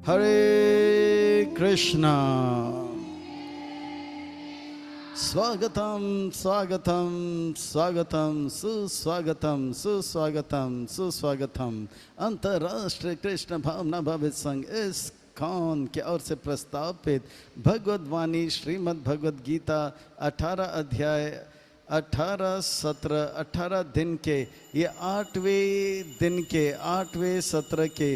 हरे कृष्णा। स्वागतम स्वागतम स्वागतम सुस्वागतम सुस्वागतम सुस्वागतम। अंतर्राष्ट्रीय कृष्ण भावना भावित संघ इस्कॉन की ओर से प्रस्तावित भगवद वाणी श्रीमद् भगवद गीता 18 अध्याय 18 सत्र 18 दिन के ये 8वें दिन के 8वें सत्र के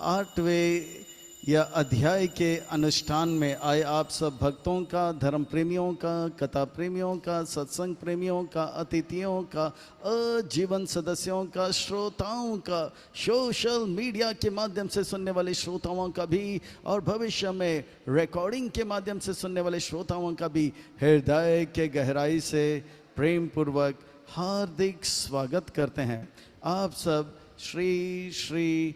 8वें यह अध्याय के अनुष्ठान में आए आप सब भक्तों का, धर्म प्रेमियों का, कथा प्रेमियों का, सत्संग प्रेमियों का, अतिथियों का, आजीवन सदस्यों का, श्रोताओं का, सोशल मीडिया के माध्यम से सुनने वाले श्रोताओं का भी और भविष्य में रिकॉर्डिंग के माध्यम से सुनने वाले श्रोताओं का भी हृदय के गहराई से प्रेम पूर्वक हार्दिक स्वागत करते हैं। आप सब श्री श्री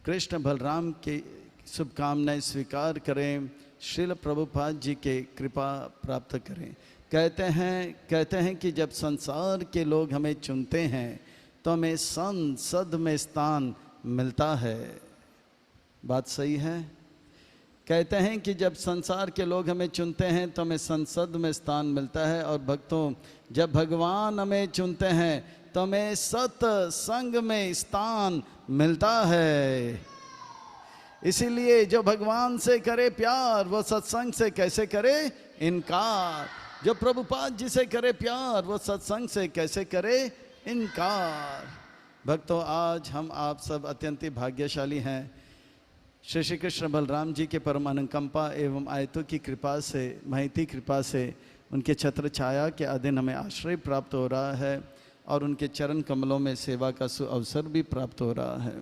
कृष्ण बलराम के शुभकामनाएं स्वीकार करें, श्रील प्रभुपाद जी के कृपा प्राप्त करें। कहते हैं कि जब संसार के लोग हमें चुनते हैं तो हमें संसद में स्थान मिलता है। बात सही है? कहते हैं कि जब संसार के लोग हमें चुनते हैं तो हमें संसद में स्थान मिलता है। और भक्तों, जब भगवान हमें चुनते हैं तो हमें सत्संग में स्थान मिलता है। इसीलिए जो भगवान से करे प्यार वो सत्संग से कैसे करे इनकार। जो प्रभुपाद जी से करे प्यार वो सत्संग से कैसे करे इनकार। भक्तों, आज हम आप सब अत्यंत भाग्यशाली हैं। श्री श्री कृष्ण बलराम जी के परम अनुकंपा एवं आयतों की कृपा से, महती कृपा से उनके छत्र छाया के अधीन हमें आश्रय प्राप्त हो रहा है और उनके चरण कमलों में सेवा का सुअवसर भी प्राप्त हो रहा है।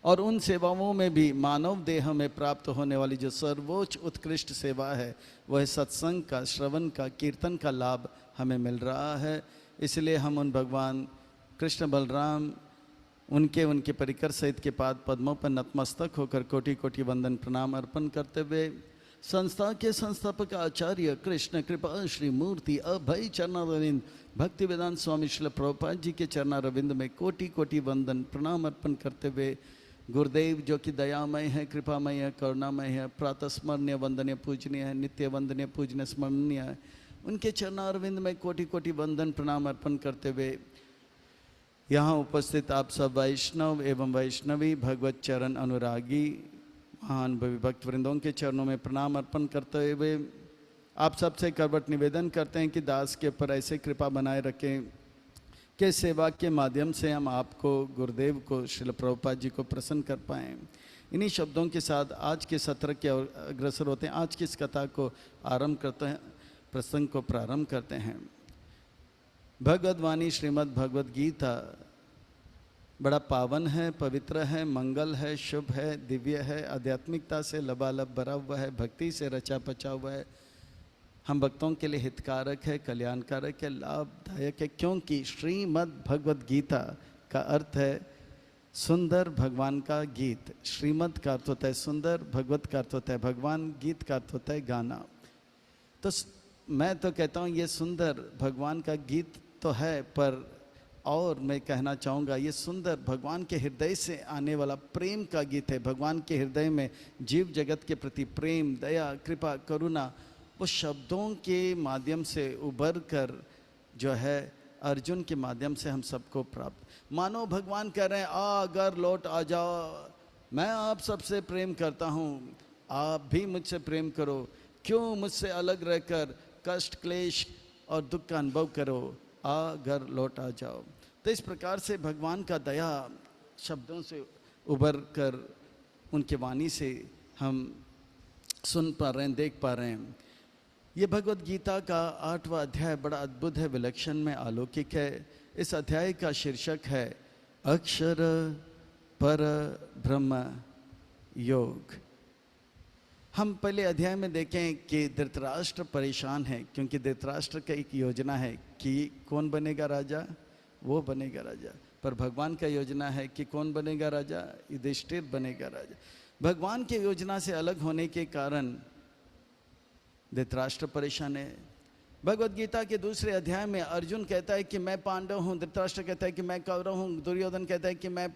और उन सेवाओं में भी मानव देह में प्राप्त होने वाली जो सर्वोच्च उत्कृष्ट सेवा है वह सत्संग का, श्रवण का, कीर्तन का लाभ हमें मिल रहा है। इसलिए हम उन भगवान कृष्ण बलराम उनके परिकर सहित के पाद पद्मों पर नतमस्तक होकर कोटि कोटि वंदन प्रणाम अर्पण करते हुए संस्था के संस्थापक आचार्य कृष्ण कृपा श्री मूर्ति अभय चरणारविंद भक्ति वेदांत स्वामी श्रील प्रभुपाद जी के चरणारविंद में कोटि कोटि वंदन प्रणाम अर्पण करते हुए गुरुदेव जो कि दयामय है, कृपामय है, करुणामय है, प्रातः स्मरणीय वंदनीय पूजनीय है, नित्य वंदनीय पूजनीय स्मरणीय है, उनके चरणारविंद में कोटि कोटि वंदन प्रणाम अर्पण करते हुए यहाँ उपस्थित आप सब वैष्णव एवं वैष्णवी भगवत चरण अनुरागी महान भक्त वृंदों के चरणों में प्रणाम अर्पण करते हुए आप सबसे करवट निवेदन करते हैं कि दास के ऊपर ऐसे कृपा बनाए रखें कि सेवा के माध्यम से हम आपको, गुरुदेव को, श्रील प्रभुपाद जी को प्रसन्न कर पाएँ। इन्हीं शब्दों के साथ आज के सत्र के अग्रसर होते हैं। आज की इस कथा को आरंभ करते हैं, प्रसंग को प्रारंभ करते हैं। भगवद वाणी श्रीमद् भगवद गीता बड़ा पावन है, पवित्र है, मंगल है, शुभ है, दिव्य है, आध्यात्मिकता से लबालब भरा हुआ है, भक्ति से रचा पचा हुआ है, हम भक्तों के लिए हितकारक है, कल्याणकारक है, लाभदायक है। क्योंकि श्रीमद् भगवद गीता का अर्थ है सुंदर भगवान का गीत। श्रीमद् का अर्थ होता है सुंदर, भगवत का अर्थ होता है भगवान, गीत का अर्थ होता है गाना। तो मैं तो कहता हूँ ये सुंदर भगवान का गीत तो है, पर और मैं कहना चाहूँगा ये सुंदर भगवान के हृदय से आने वाला प्रेम का गीत है। भगवान के हृदय में जीव जगत के प्रति प्रेम, दया, कृपा, करुणा वो शब्दों के माध्यम से उभर कर जो है अर्जुन के माध्यम से हम सबको प्राप्त। मानो भगवान कह रहे हैं अगर लौट आ जाओ, मैं आप सबसे प्रेम करता हूँ, आप भी मुझसे प्रेम करो, क्यों मुझसे अलग रहकर कष्ट, क्लेश और दुख का अनुभव करो, अगर लौट आ जाओ। तो इस प्रकार से भगवान का दया शब्दों से उभर कर उनके वाणी से हम सुन पा रहे हैं, देख पा रहे हैं। ये भगवद गीता का 8वां अध्याय बड़ा अद्भुत है, विलक्षण में अलौकिक है। इस अध्याय का शीर्षक है अक्षर पर ब्रह्म योग। हम पहले अध्याय में देखें कि धृतराष्ट्र परेशान है, क्योंकि धृतराष्ट्र का एक योजना है कि कौन बनेगा राजा, वो बनेगा राजा। पर भगवान का योजना है कि कौन बनेगा राजा, युधिष्ठिर बनेगा राजा। भगवान की योजना से अलग होने के कारण धृतराष्ट्र परेशान है। भगवद गीता के दूसरे अध्याय में अर्जुन कहता है कि मैं पांडव हूँ, धृतराष्ट्र कहता है कि मैं कौरव हूँ, दुर्योधन कहता है कि मैं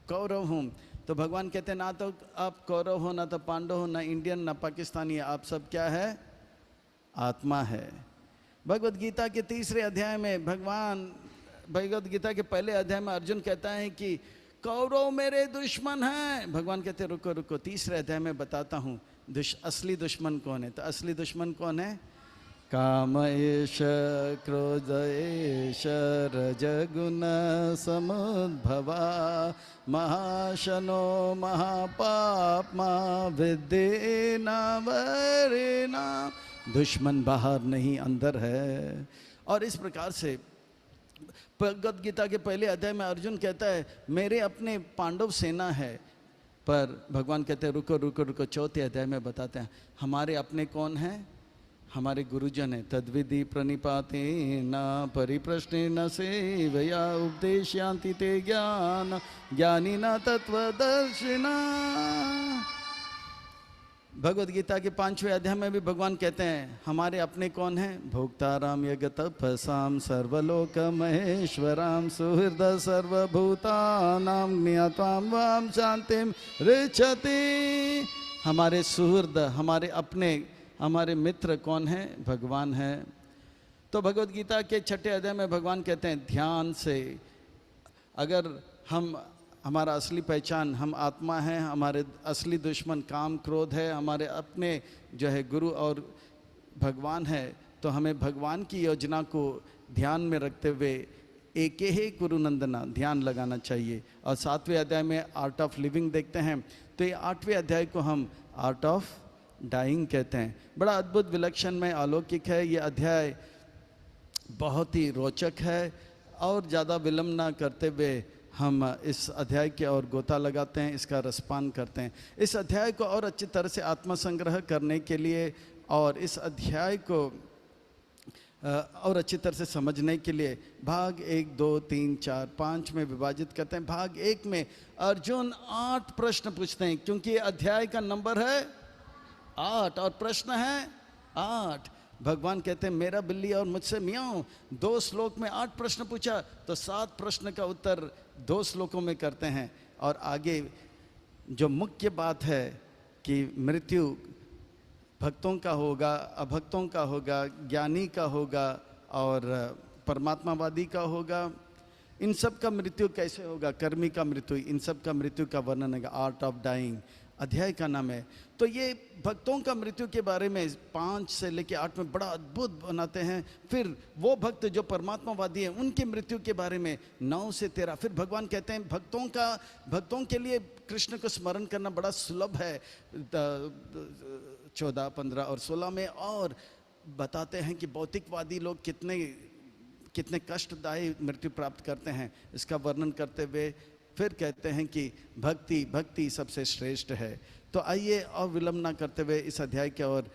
कौरव हूँ। तो भगवान कहते हैं ना तो आप कौरव हो, ना तो पांडव हो, ना इंडियन, ना पाकिस्तानी, आप सब क्या है? आत्मा है। भगवत गीता के तीसरे अध्याय में भगवत गीता के पहले अध्याय में अर्जुन कहता है कि कौरव मेरे दुश्मन हैं। भगवान कहते हैं रुको रुको, तीसरे अध्याय में बताता हूँ असली दुश्मन कौन है। तो असली दुश्मन कौन है? काम एष क्रोध एष रजगुण समुद्भवा महाशनो महापाप्मा विद्येना वरेना। दुश्मन बाहर नहीं अंदर है। और इस प्रकार से भगवद गीता के पहले अध्याय में अर्जुन कहता है मेरे अपने पांडव सेना है, पर भगवान कहते हैं रुको रुको रुको, चौथे अध्याय में बताते हैं हमारे अपने कौन हैं? हमारे गुरुजन है। तद्विधि प्रणिपाते न परिप्रश्ने न सेवया उपदेशयान्ति ते ज्ञान ज्ञानी न तत्वदर्शिना। भगवद गीता के 5वें अध्याय में भी भगवान कहते हैं हमारे अपने कौन हैं? भोक्ताराम यज्ञतपसाम सर्वलोक महेश्वराम सुहृद सर्वभूतानां ज्ञात्वाम वाम शांतिम ऋच्छति। हमारे सुहृद, हमारे अपने, हमारे मित्र कौन है? भगवान है। तो भगवद गीता के 6ठे अध्याय में भगवान कहते हैं ध्यान से अगर हमारा असली पहचान हम आत्मा हैं, हमारे असली दुश्मन काम क्रोध है, हमारे अपने जो है गुरु और भगवान है, तो हमें भगवान की योजना को ध्यान में रखते हुए एक ही कुरुनंदना ध्यान लगाना चाहिए। और 7वें अध्याय में आर्ट ऑफ लिविंग देखते हैं, तो ये 8वें अध्याय को हम आर्ट ऑफ डाइंग कहते हैं। बड़ा अद्भुत विलक्षण में अलौकिक है ये अध्याय, बहुत ही रोचक है। और ज़्यादा विलंब ना करते हुए हम इस अध्याय के और गोता लगाते हैं, इसका रसपान करते हैं। इस अध्याय को और अच्छी तरह से आत्मसंग्रह करने के लिए और इस अध्याय को और अच्छी तरह से समझने के लिए भाग 1, 2, 3, 4, 5 में विभाजित करते हैं। भाग 1 में अर्जुन 8 प्रश्न पूछते हैं, क्योंकि अध्याय का नंबर है 8 और प्रश्न है 8। भगवान कहते हैं मेरा बिल्ली और मुझसे मियाऊं। 2 श्लोक में 8 प्रश्न पूछा तो 7 प्रश्न का उत्तर 2 श्लोकों में करते हैं। और आगे जो मुख्य बात है कि मृत्यु भक्तों का होगा, अभक्तों का होगा, ज्ञानी का होगा और परमात्मावादी का होगा, इन सब का मृत्यु कैसे होगा, कर्मी का मृत्यु, इन सब का मृत्यु का वर्णन है। आर्ट ऑफ डाइंग अध्याय का नाम है। तो ये भक्तों का मृत्यु के बारे में 5 से लेकर 8 में बड़ा अद्भुत बनाते हैं। फिर वो भक्त जो परमात्मावादी हैं उनके मृत्यु के बारे में 9 से 13। फिर भगवान कहते हैं भक्तों के लिए कृष्ण को स्मरण करना बड़ा सुलभ है 14, 15 और 16 में। और बताते हैं कि भौतिकवादी लोग कितने कष्टदायी मृत्यु प्राप्त करते हैं, इसका वर्णन करते हुए फिर कहते हैं कि भक्ति सबसे श्रेष्ठ है। तो आइए और विलंब ना करते हुए इस अध्याय के और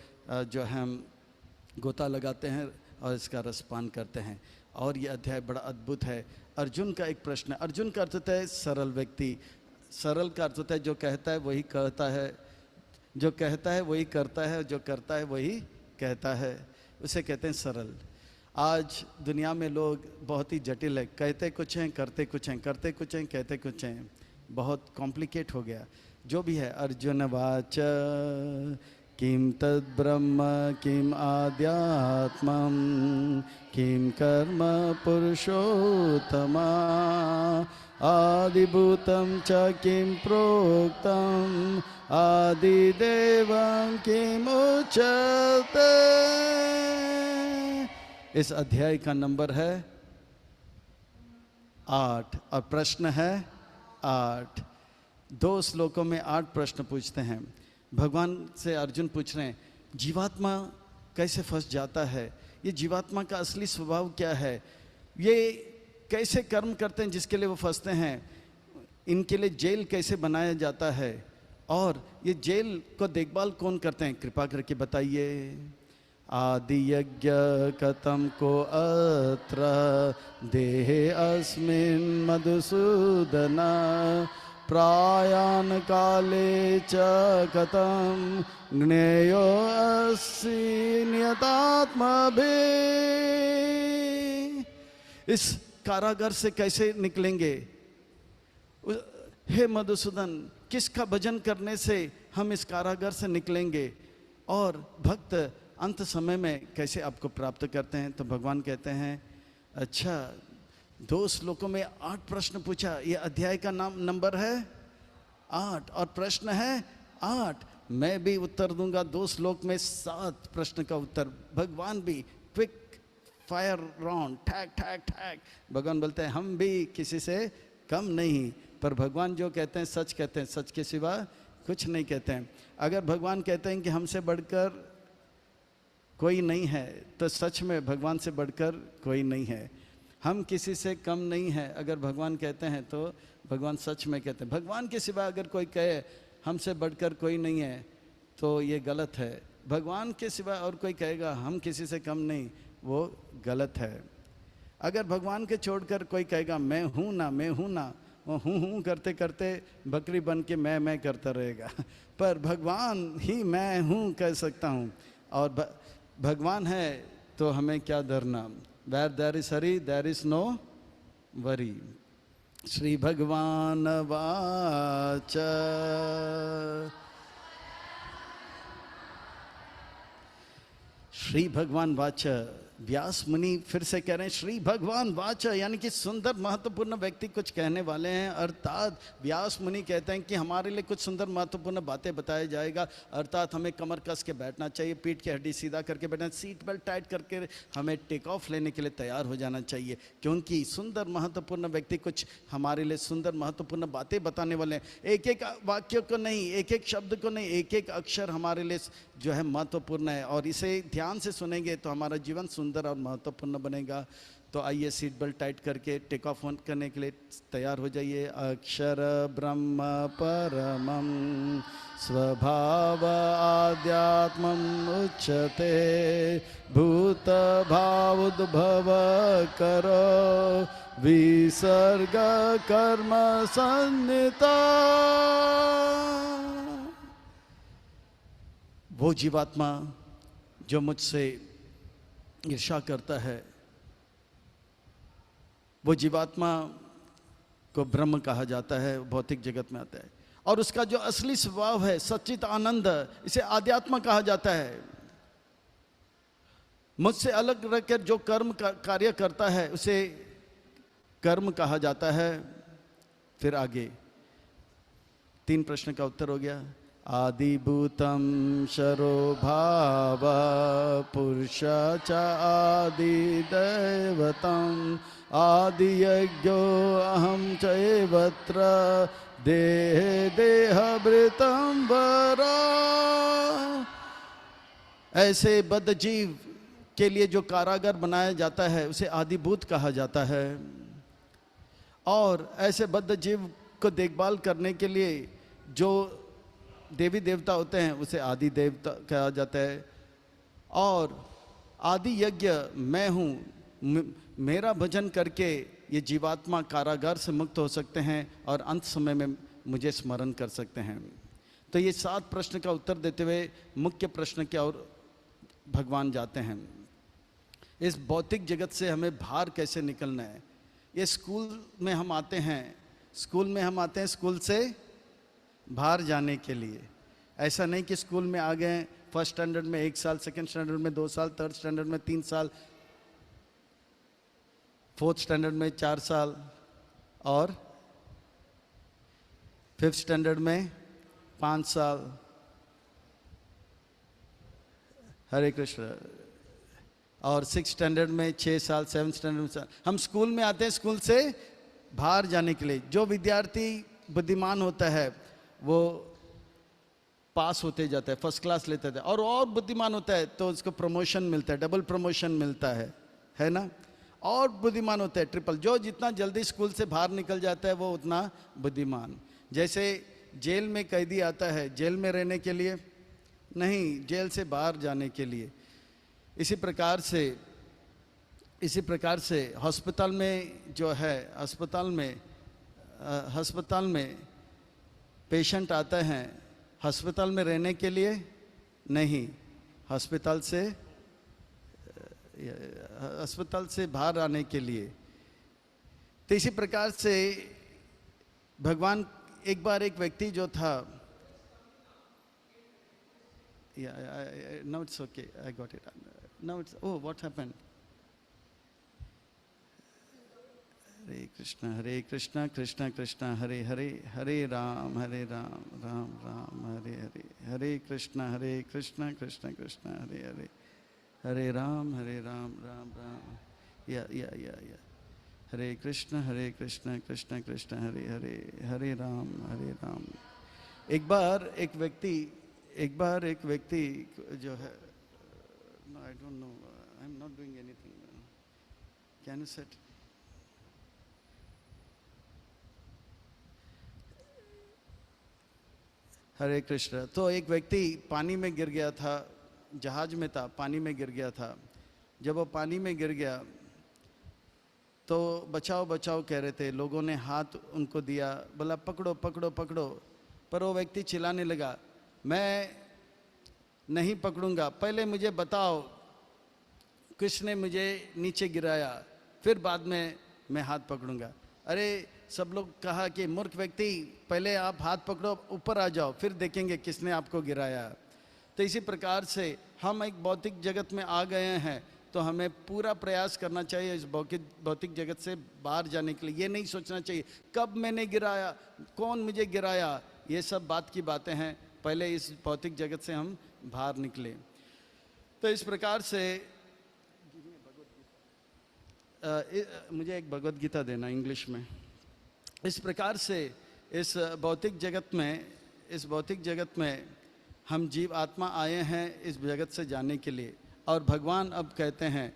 जो हम गोता लगाते हैं और इसका रसपान करते हैं। और ये अध्याय बड़ा अद्भुत है। अर्जुन का एक प्रश्न, अर्जुन का अर्थ होता है सरल व्यक्ति। सरल का अर्थ होता है जो कहता है वही कहता है, जो कहता है वही करता है, जो करता है वही कहता है, उसे कहते हैं सरल। आज दुनिया में लोग बहुत ही जटिल है, कहते कुछ हैं करते कुछ हैं, करते कुछ हैं कहते कुछ हैं, बहुत कॉम्प्लिकेट हो गया। जो भी है, अर्जुन वाच किम तद ब्रह्म किम आद्यात्मम किम कर्म पुरुषोत्तमा आदिभूतं च किम प्रोक्तम आदिदेवं किम उच्यते। इस अध्याय का नंबर है 8 और प्रश्न है 8। 2 श्लोकों में 8 प्रश्न पूछते हैं। भगवान से अर्जुन पूछ रहे हैं जीवात्मा कैसे फंस जाता है, ये जीवात्मा का असली स्वभाव क्या है, ये कैसे कर्म करते हैं जिसके लिए वो फंसते हैं, इनके लिए जेल कैसे बनाया जाता है, और ये जेल को देखभाल कौन करते हैं, कृपा करके बताइए। आदि यज्ञ कथम को अत्र देहे अस्मिन् मधुसूदना प्रायान काले च कथम ज्ञेयो अस्सि नियतात्मभिः। इस कारागार से कैसे निकलेंगे हे मधुसूदन, किसका भजन करने से हम इस कारागार से निकलेंगे और भक्त अंत समय में कैसे आपको प्राप्त करते हैं। तो भगवान कहते हैं अच्छा 2 श्लोकों में 8 प्रश्न पूछा, ये अध्याय का नाम नंबर है 8 और प्रश्न है 8। मैं भी उत्तर दूंगा 2 श्लोक में 7 प्रश्न का उत्तर। भगवान भी क्विक फायर राउंड, ठैक ठैक ठैक। भगवान बोलते हैं हम भी किसी से कम नहीं, पर भगवान जो कहते हैं सच कहते हैं, सच के सिवा कुछ नहीं कहते हैं। अगर भगवान कहते हैं कि हमसे बढ़कर कोई नहीं है तो सच में भगवान से बढ़कर कोई नहीं है। हम किसी से कम नहीं है अगर भगवान कहते हैं तो भगवान सच में कहते हैं। भगवान के सिवा अगर कोई कहे हमसे बढ़कर कोई नहीं है तो ये गलत है। भगवान के सिवा और कोई कहेगा हम किसी से कम नहीं, वो गलत है। अगर भगवान के छोड़कर कोई कहेगा मैं हूँ ना, मैं हूँ ना, वो हूँ करते करते बकरी बन के मैं करता रहेगा। पर भगवान ही मैं हूँ कह सकता हूँ, और भगवान है तो हमें क्या डरना। Where there is Hari, there is no worry. Shri भगवान वाच श्री भगवान वाच। व्यास मुनि फिर से कह रहे हैं श्री भगवान वाच, यानी कि सुंदर महत्वपूर्ण व्यक्ति कुछ कहने वाले हैं। अर्थात व्यास मुनि कहते हैं कि हमारे लिए कुछ सुंदर महत्वपूर्ण बातें बताया जाएगा। अर्थात हमें कमर कस के बैठना चाहिए, पीठ की हड्डी सीधा करके बैठना, सीट बेल्ट टाइट करके हमें टेक ऑफ लेने के लिए तैयार हो जाना चाहिए, क्योंकि सुंदर महत्वपूर्ण व्यक्ति कुछ हमारे लिए सुंदर महत्वपूर्ण बातें बताने वाले हैं। एक एक वाक्य को नहीं, एक एक शब्द को नहीं, एक एक अक्षर हमारे लिए जो है महत्वपूर्ण है, और इसे ध्यान से सुनेंगे तो हमारा जीवन सुंदर और महत्वपूर्ण बनेगा। तो आइए सीट बेल्ट टाइट करके टेक ऑफ करने के लिए तैयार हो जाइए। अक्षर ब्रह्म परमं स्वभाव आद्यात्मम् उच्यते भूत भाव उद्भव करो विसर्ग कर्म संनिता। वो जीवात्मा जो मुझसे ईर्ष्या करता है, वो जीवात्मा को ब्रह्म कहा जाता है, भौतिक जगत में आता है। और उसका जो असली स्वभाव है सच्चित आनंद, इसे आध्यात्म कहा जाता है। मुझसे अलग रहकर जो कर्म कार्य करता है उसे कर्म कहा जाता है। फिर आगे 3 प्रश्न का उत्तर हो गया। आदिभूतं शरो भाव पुरुष च आदिदैवतम् आदियज्ञो अहं चैवत्र देहे देहभृतं वरा। ऐसे बद्ध जीव के लिए जो कारागार बनाया जाता है उसे आदिभूत कहा जाता है, और ऐसे बद्ध जीव को देखभाल करने के लिए जो देवी देवता होते हैं उसे आदि देवता कहा जाता है। और आदि यज्ञ मैं हूँ, मेरा भजन करके ये जीवात्मा कारागार से मुक्त हो सकते हैं और अंत समय में मुझे स्मरण कर सकते हैं। तो ये 7 प्रश्न का उत्तर देते हुए मुख्य प्रश्न की ओर भगवान जाते हैं। इस भौतिक जगत से हमें बाहर कैसे निकलना है। ये स्कूल में हम आते हैं, स्कूल से बाहर जाने के लिए। ऐसा नहीं कि स्कूल में आ गए, फर्स्ट स्टैंडर्ड में 1 साल, सेकंड स्टैंडर्ड में 2 साल, थर्ड स्टैंडर्ड में 3 साल, फोर्थ स्टैंडर्ड में 4 साल और 5th स्टैंडर्ड में 5 साल। हरे कृष्ण। और 6th स्टैंडर्ड में 6 साल, 7th स्टैंडर्ड में 7। हम स्कूल में आते हैं स्कूल से बाहर जाने के लिए। जो विद्यार्थी बुद्धिमान होता है वो पास होते जाता है, फर्स्ट क्लास लेता है, और बुद्धिमान होता है तो उसको प्रमोशन मिलता है, डबल प्रमोशन मिलता है ना। और बुद्धिमान होता है ट्रिपल। जो जितना जल्दी स्कूल से बाहर निकल जाता है वो उतना बुद्धिमान। जैसे जेल में कैदी आता है जेल में रहने के लिए नहीं, जेल से बाहर जाने के लिए। इसी प्रकार से अस्पताल में जो है, अस्पताल में पेशेंट आते हैं अस्पताल में रहने के लिए नहीं, अस्पताल से बाहर आने के लिए। तो इसी प्रकार से भगवान एक बार एक व्यक्ति जो था, now it's okay, I got it. Now it's, oh, what happened? Hare Krishna, Krishna Krishna, Hare Hare, Hare Ram, Ram Ram, Hare Hare, Hare Krishna, Krishna Krishna, Hare Hare, Hare Ram, Ram Ram. Yeah. Hare Krishna, Krishna Krishna, Hare Hare, Hare Ram. एक बार एक व्यक्ति जो है, no, I don't know, I'm not doing anything. Can you set? हरे कृष्ण। तो एक व्यक्ति पानी में गिर गया था, जहाज में था, पानी में गिर गया था। जब वो पानी में गिर गया तो बचाओ बचाओ कह रहे थे, लोगों ने हाथ उनको दिया, बोला पकड़ो पकड़ो पकड़ो, पर वो व्यक्ति चिल्लाने लगा, मैं नहीं पकड़ूंगा, पहले मुझे बताओ किसने मुझे नीचे गिराया, फिर बाद में मैं हाथ पकड़ूंगा। अरे सब लोग कहा कि मूर्ख व्यक्ति, पहले आप हाथ पकड़ो, ऊपर आ जाओ, फिर देखेंगे किसने आपको गिराया। तो इसी प्रकार से हम एक भौतिक जगत में आ गए हैं, तो हमें पूरा प्रयास करना चाहिए इस भौतिक जगत से बाहर जाने के लिए। ये नहीं सोचना चाहिए कब मैंने गिराया, कौन मुझे गिराया, ये सब बात की बातें हैं। पहले इस भौतिक जगत से हम बाहर निकले। तो इस प्रकार से मुझे एक भगवद गीता देना इंग्लिश में। इस प्रकार से इस भौतिक जगत में हम जीव आत्मा आए हैं इस जगत से जाने के लिए। और भगवान अब कहते हैं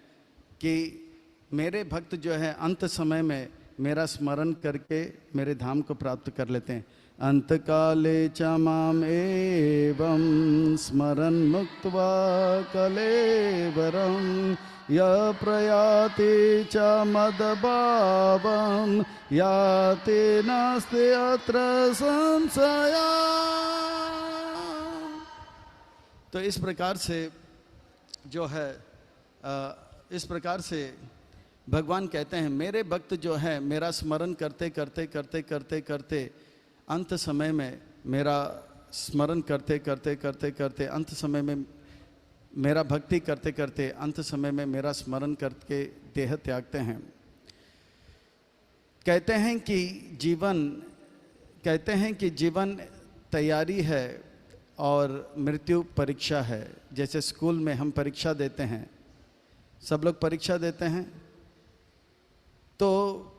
कि मेरे भक्त जो है अंत समय में मेरा स्मरण करके मेरे धाम को प्राप्त कर लेते हैं। अंत काले च माम एवं स्मरन् मुक्त्वा कलेवरं य प्रयाति च मद्भावं याति नास्ति अत्र संशयः। तो इस प्रकार से जो है इस प्रकार से भगवान कहते हैं मेरे भक्त जो है मेरा स्मरण करते करते करते करते करते अंत समय में मेरा स्मरण करते करते करते करते अंत समय में मेरा भक्ति करते करते अंत समय में मेरा स्मरण करके देह त्यागते हैं। कहते हैं कि जीवन तैयारी है और मृत्यु परीक्षा है। जैसे स्कूल में हम परीक्षा देते हैं, सब लोग परीक्षा देते हैं, तो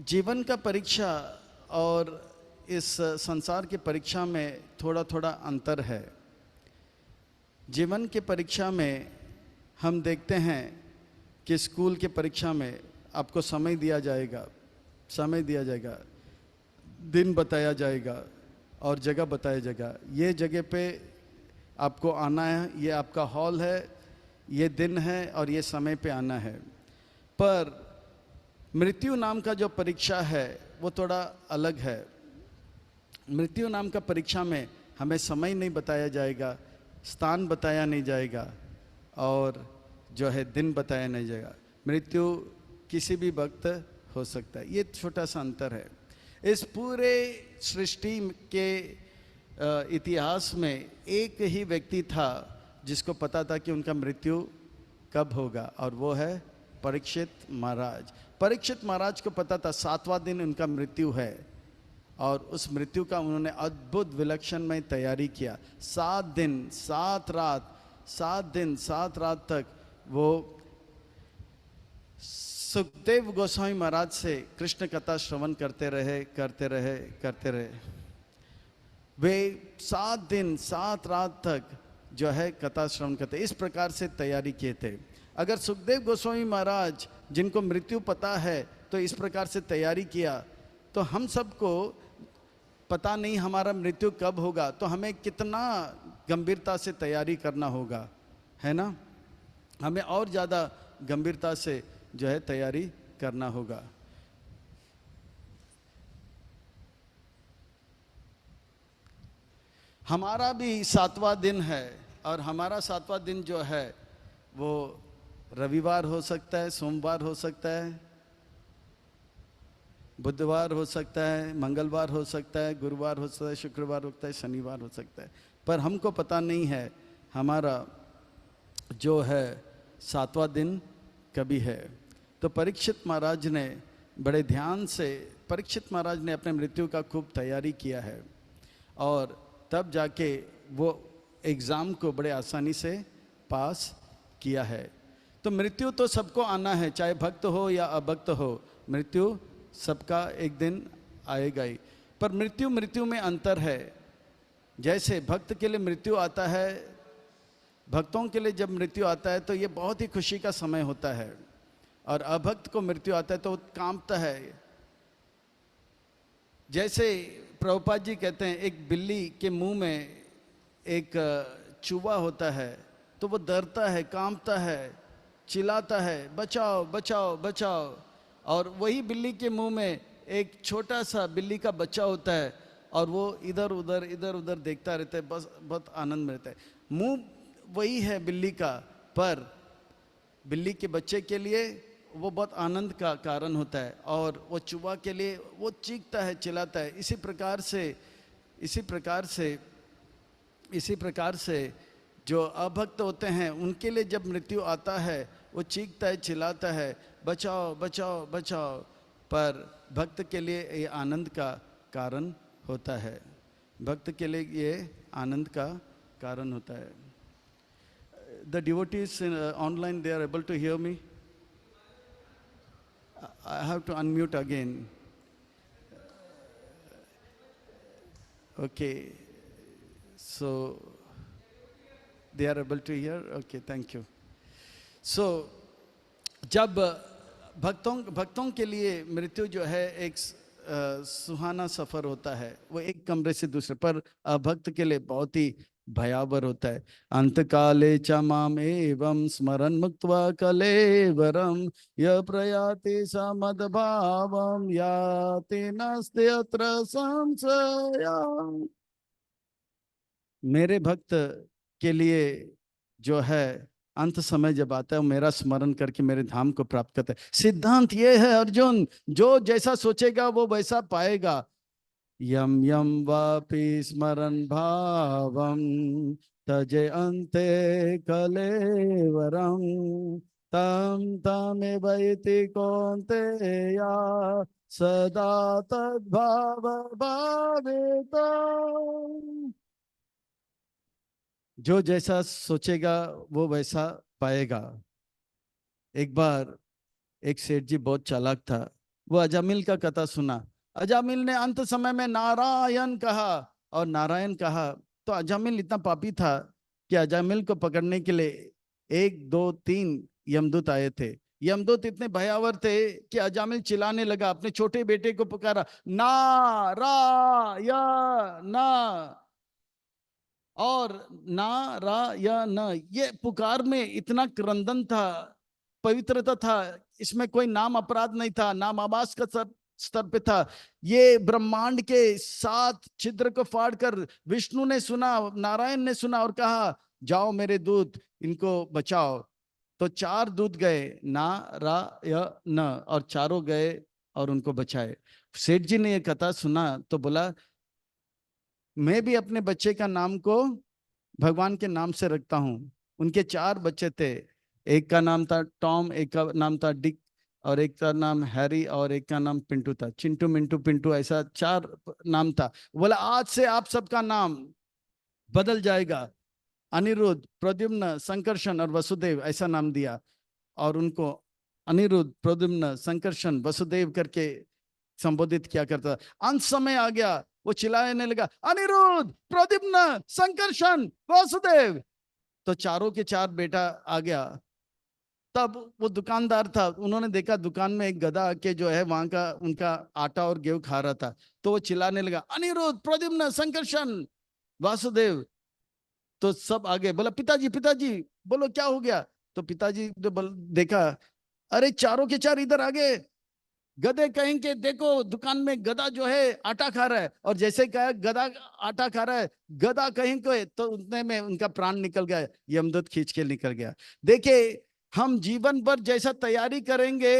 जीवन का परीक्षा और इस संसार की परीक्षा में थोड़ा थोड़ा अंतर है। जीवन की परीक्षा में हम देखते हैं कि स्कूल की परीक्षा में आपको समय दिया जाएगा, दिन बताया जाएगा और जगह बताया जाएगा। ये जगह पे आपको आना है, ये आपका हॉल है, ये दिन है और ये समय पे आना है। पर मृत्यु नाम का जो परीक्षा है वो थोड़ा अलग है। मृत्यु नाम का परीक्षा में हमें समय नहीं बताया जाएगा, स्थान बताया नहीं जाएगा और जो है दिन बताया नहीं जाएगा। मृत्यु किसी भी वक्त हो सकता है। ये छोटा सा अंतर है। इस पूरे सृष्टि के इतिहास में एक ही व्यक्ति था जिसको पता था कि उनका मृत्यु कब होगा, और वो है परीक्षित महाराज। परीक्षित महाराज को पता था 7वां दिन उनका मृत्यु है और उस मृत्यु का उन्होंने अद्भुत विलक्षण में तैयारी किया। 7 दिन 7 रात तक वो सुखदेव गोस्वामी महाराज से कृष्ण कथा श्रवण करते रहे। वे 7 दिन 7 रात तक जो है कथा श्रवण करते, इस प्रकार से तैयारी किए थे। अगर सुखदेव गोस्वामी महाराज जिनको मृत्यु पता है तो इस प्रकार से तैयारी किया, तो हम सबको पता नहीं हमारा मृत्यु कब होगा, तो हमें कितना गंभीरता से तैयारी करना होगा, है ना। हमें और ज़्यादा गंभीरता से जो है तैयारी करना होगा। हमारा भी 7वां दिन है और हमारा 7वां दिन जो है वो रविवार हो सकता है, सोमवार हो सकता है, बुधवार हो सकता है, मंगलवार हो सकता है, गुरुवार हो सकता है, शुक्रवार हो सकता है, शनिवार हो सकता है, पर हमको पता नहीं है हमारा जो है 7वां दिन कभी है। तो परीक्षित महाराज ने बड़े ध्यान से, परीक्षित महाराज ने अपने मृत्यु का खूब तैयारी किया है और तब जाके वो एग्ज़ाम को बड़े आसानी से पास किया है। तो मृत्यु तो सबको आना है, चाहे भक्त हो या अभक्त हो, मृत्यु सबका एक दिन आएगा ही। पर मृत्यु में अंतर है। जैसे भक्त के लिए मृत्यु आता है, भक्तों के लिए जब मृत्यु आता है तो ये बहुत ही खुशी का समय होता है, और अभक्त को मृत्यु आता है तो कांपता है। जैसे प्रभुपाद जी कहते हैं, एक बिल्ली के मुंह में एक चूहा होता है तो वो डरता है, कांपता है, चिल्लाता है, बचाओ बचाओ बचाओ। और वही बिल्ली के मुंह में एक छोटा सा बिल्ली का बच्चा होता है और वो इधर उधर देखता रहता है, बस बहुत आनंद में रहता है। मुंह वही है बिल्ली का, पर बिल्ली के बच्चे के लिए वो बहुत आनंद का कारण होता है, और वो चूहा के लिए वो चीखता है, चिल्लाता है। इसी प्रकार से जो अभक्त होते हैं उनके लिए जब मृत्यु आता है वो चीखता है, चिल्लाता है, बचाओ बचाओ बचाओ। पर भक्त के लिए ये आनंद का कारण होता है, भक्त के लिए ये आनंद का कारण होता है। The devotees online, they are able to hear me. I have to unmute again. Okay, so they are able to hear. Okay, thank you. So जब भक्तों के लिए मृत्यु जो है एक सुहाना सफर होता है, वो एक कमरे से दूसरे, पर अभक्त के लिए बहुत ही भयावर होता है। अंतकाले च माम एवं स्मरन् मुक्त्वा कलेवरम य प्रयाति स मद्भावं याति नास्ति अत्र संशयः। मेरे भक्त के लिए जो है अंत समय जब आता है, मेरा स्मरण करके मेरे धाम को प्राप्त करता है। सिद्धांत ये है अर्जुन, जो जैसा सोचेगा वो वैसा पाएगा। यम यम वापि स्मरन् भावं तजे अन्ते कलेवरं तम तमेव इति कौन्तेय सदा तद्भाव भावित। जो जैसा सोचेगा वो वैसा पाएगा। एक बार एक सेठ जी बहुत चालाक था, वो अजामिल का कथा सुना। अजामिल ने अंत समय में नारायण कहा, और नारायण कहा तो अजामिल इतना पापी था कि अजामिल को पकड़ने के लिए 1 2 3 यमदूत आए थे। यमदूत इतने भयावर थे कि अजामिल चिल्लाने लगा, अपने छोटे बेटे को पुकारा, नारायण, और नारायण। ये पुकार में इतना क्रंदन था, पवित्रता था, इसमें कोई नाम अपराध नहीं था, नाम आवास का स्तर पे था। ये ब्रह्मांड के 7 छिद्र को फाड़कर विष्णु ने सुना, नारायण ने सुना और कहा, जाओ मेरे दूत इनको बचाओ। तो 4 दूत गए, नारायण, और चारों गए और उनको बचाए। सेठ जी ने ये कथा सुना तो बोला, मैं भी अपने बच्चे का नाम को भगवान के नाम से रखता हूं। उनके 4 बच्चे थे, एक का नाम था टॉम, एक का नाम था डिक, और एक का नाम हैरी, और एक का नाम पिंटू था। चिंटू मिंटू पिंटू, ऐसा 4 नाम था। बोला, आज से आप सबका नाम बदल जाएगा, अनिरुद्ध, प्रद्युम्न, संकर्षण और वसुदेव, ऐसा नाम दिया। और उनको अनिरुद्ध, प्रद्युम्न, संकर्षण, वसुदेव करके संबोधित किया करता। अंत समय आ गया, वो चिल्लाने लगा, अनिरुद्ध, प्रद्युम्न, संकर्षण, वासुदेव। तो चारों के 4 बेटा आ गया। तब वो दुकानदार था, उन्होंने देखा दुकान में एक गधा आके जो है वहां का उनका आटा और गेहूं खा रहा था। तो वो चिल्लाने लगा, अनिरुद्ध, प्रद्युम्न, संकर्षण, वासुदेव। तो सब आगे, बोला, पिताजी पिताजी, बोलो क्या हो गया। तो पिताजी ने देखा, अरे चारों के 4 इधर आ गए। गधे कहेंगे, देखो दुकान में गधा जो है आटा खा रहा है, और जैसे कहा गधा आटा खा रहा है, गधा कहेंगे, तो उतने में उनका प्राण निकल गया, यमदूत खींच के निकल गया। देखिए, हम जीवन भर जैसा तैयारी करेंगे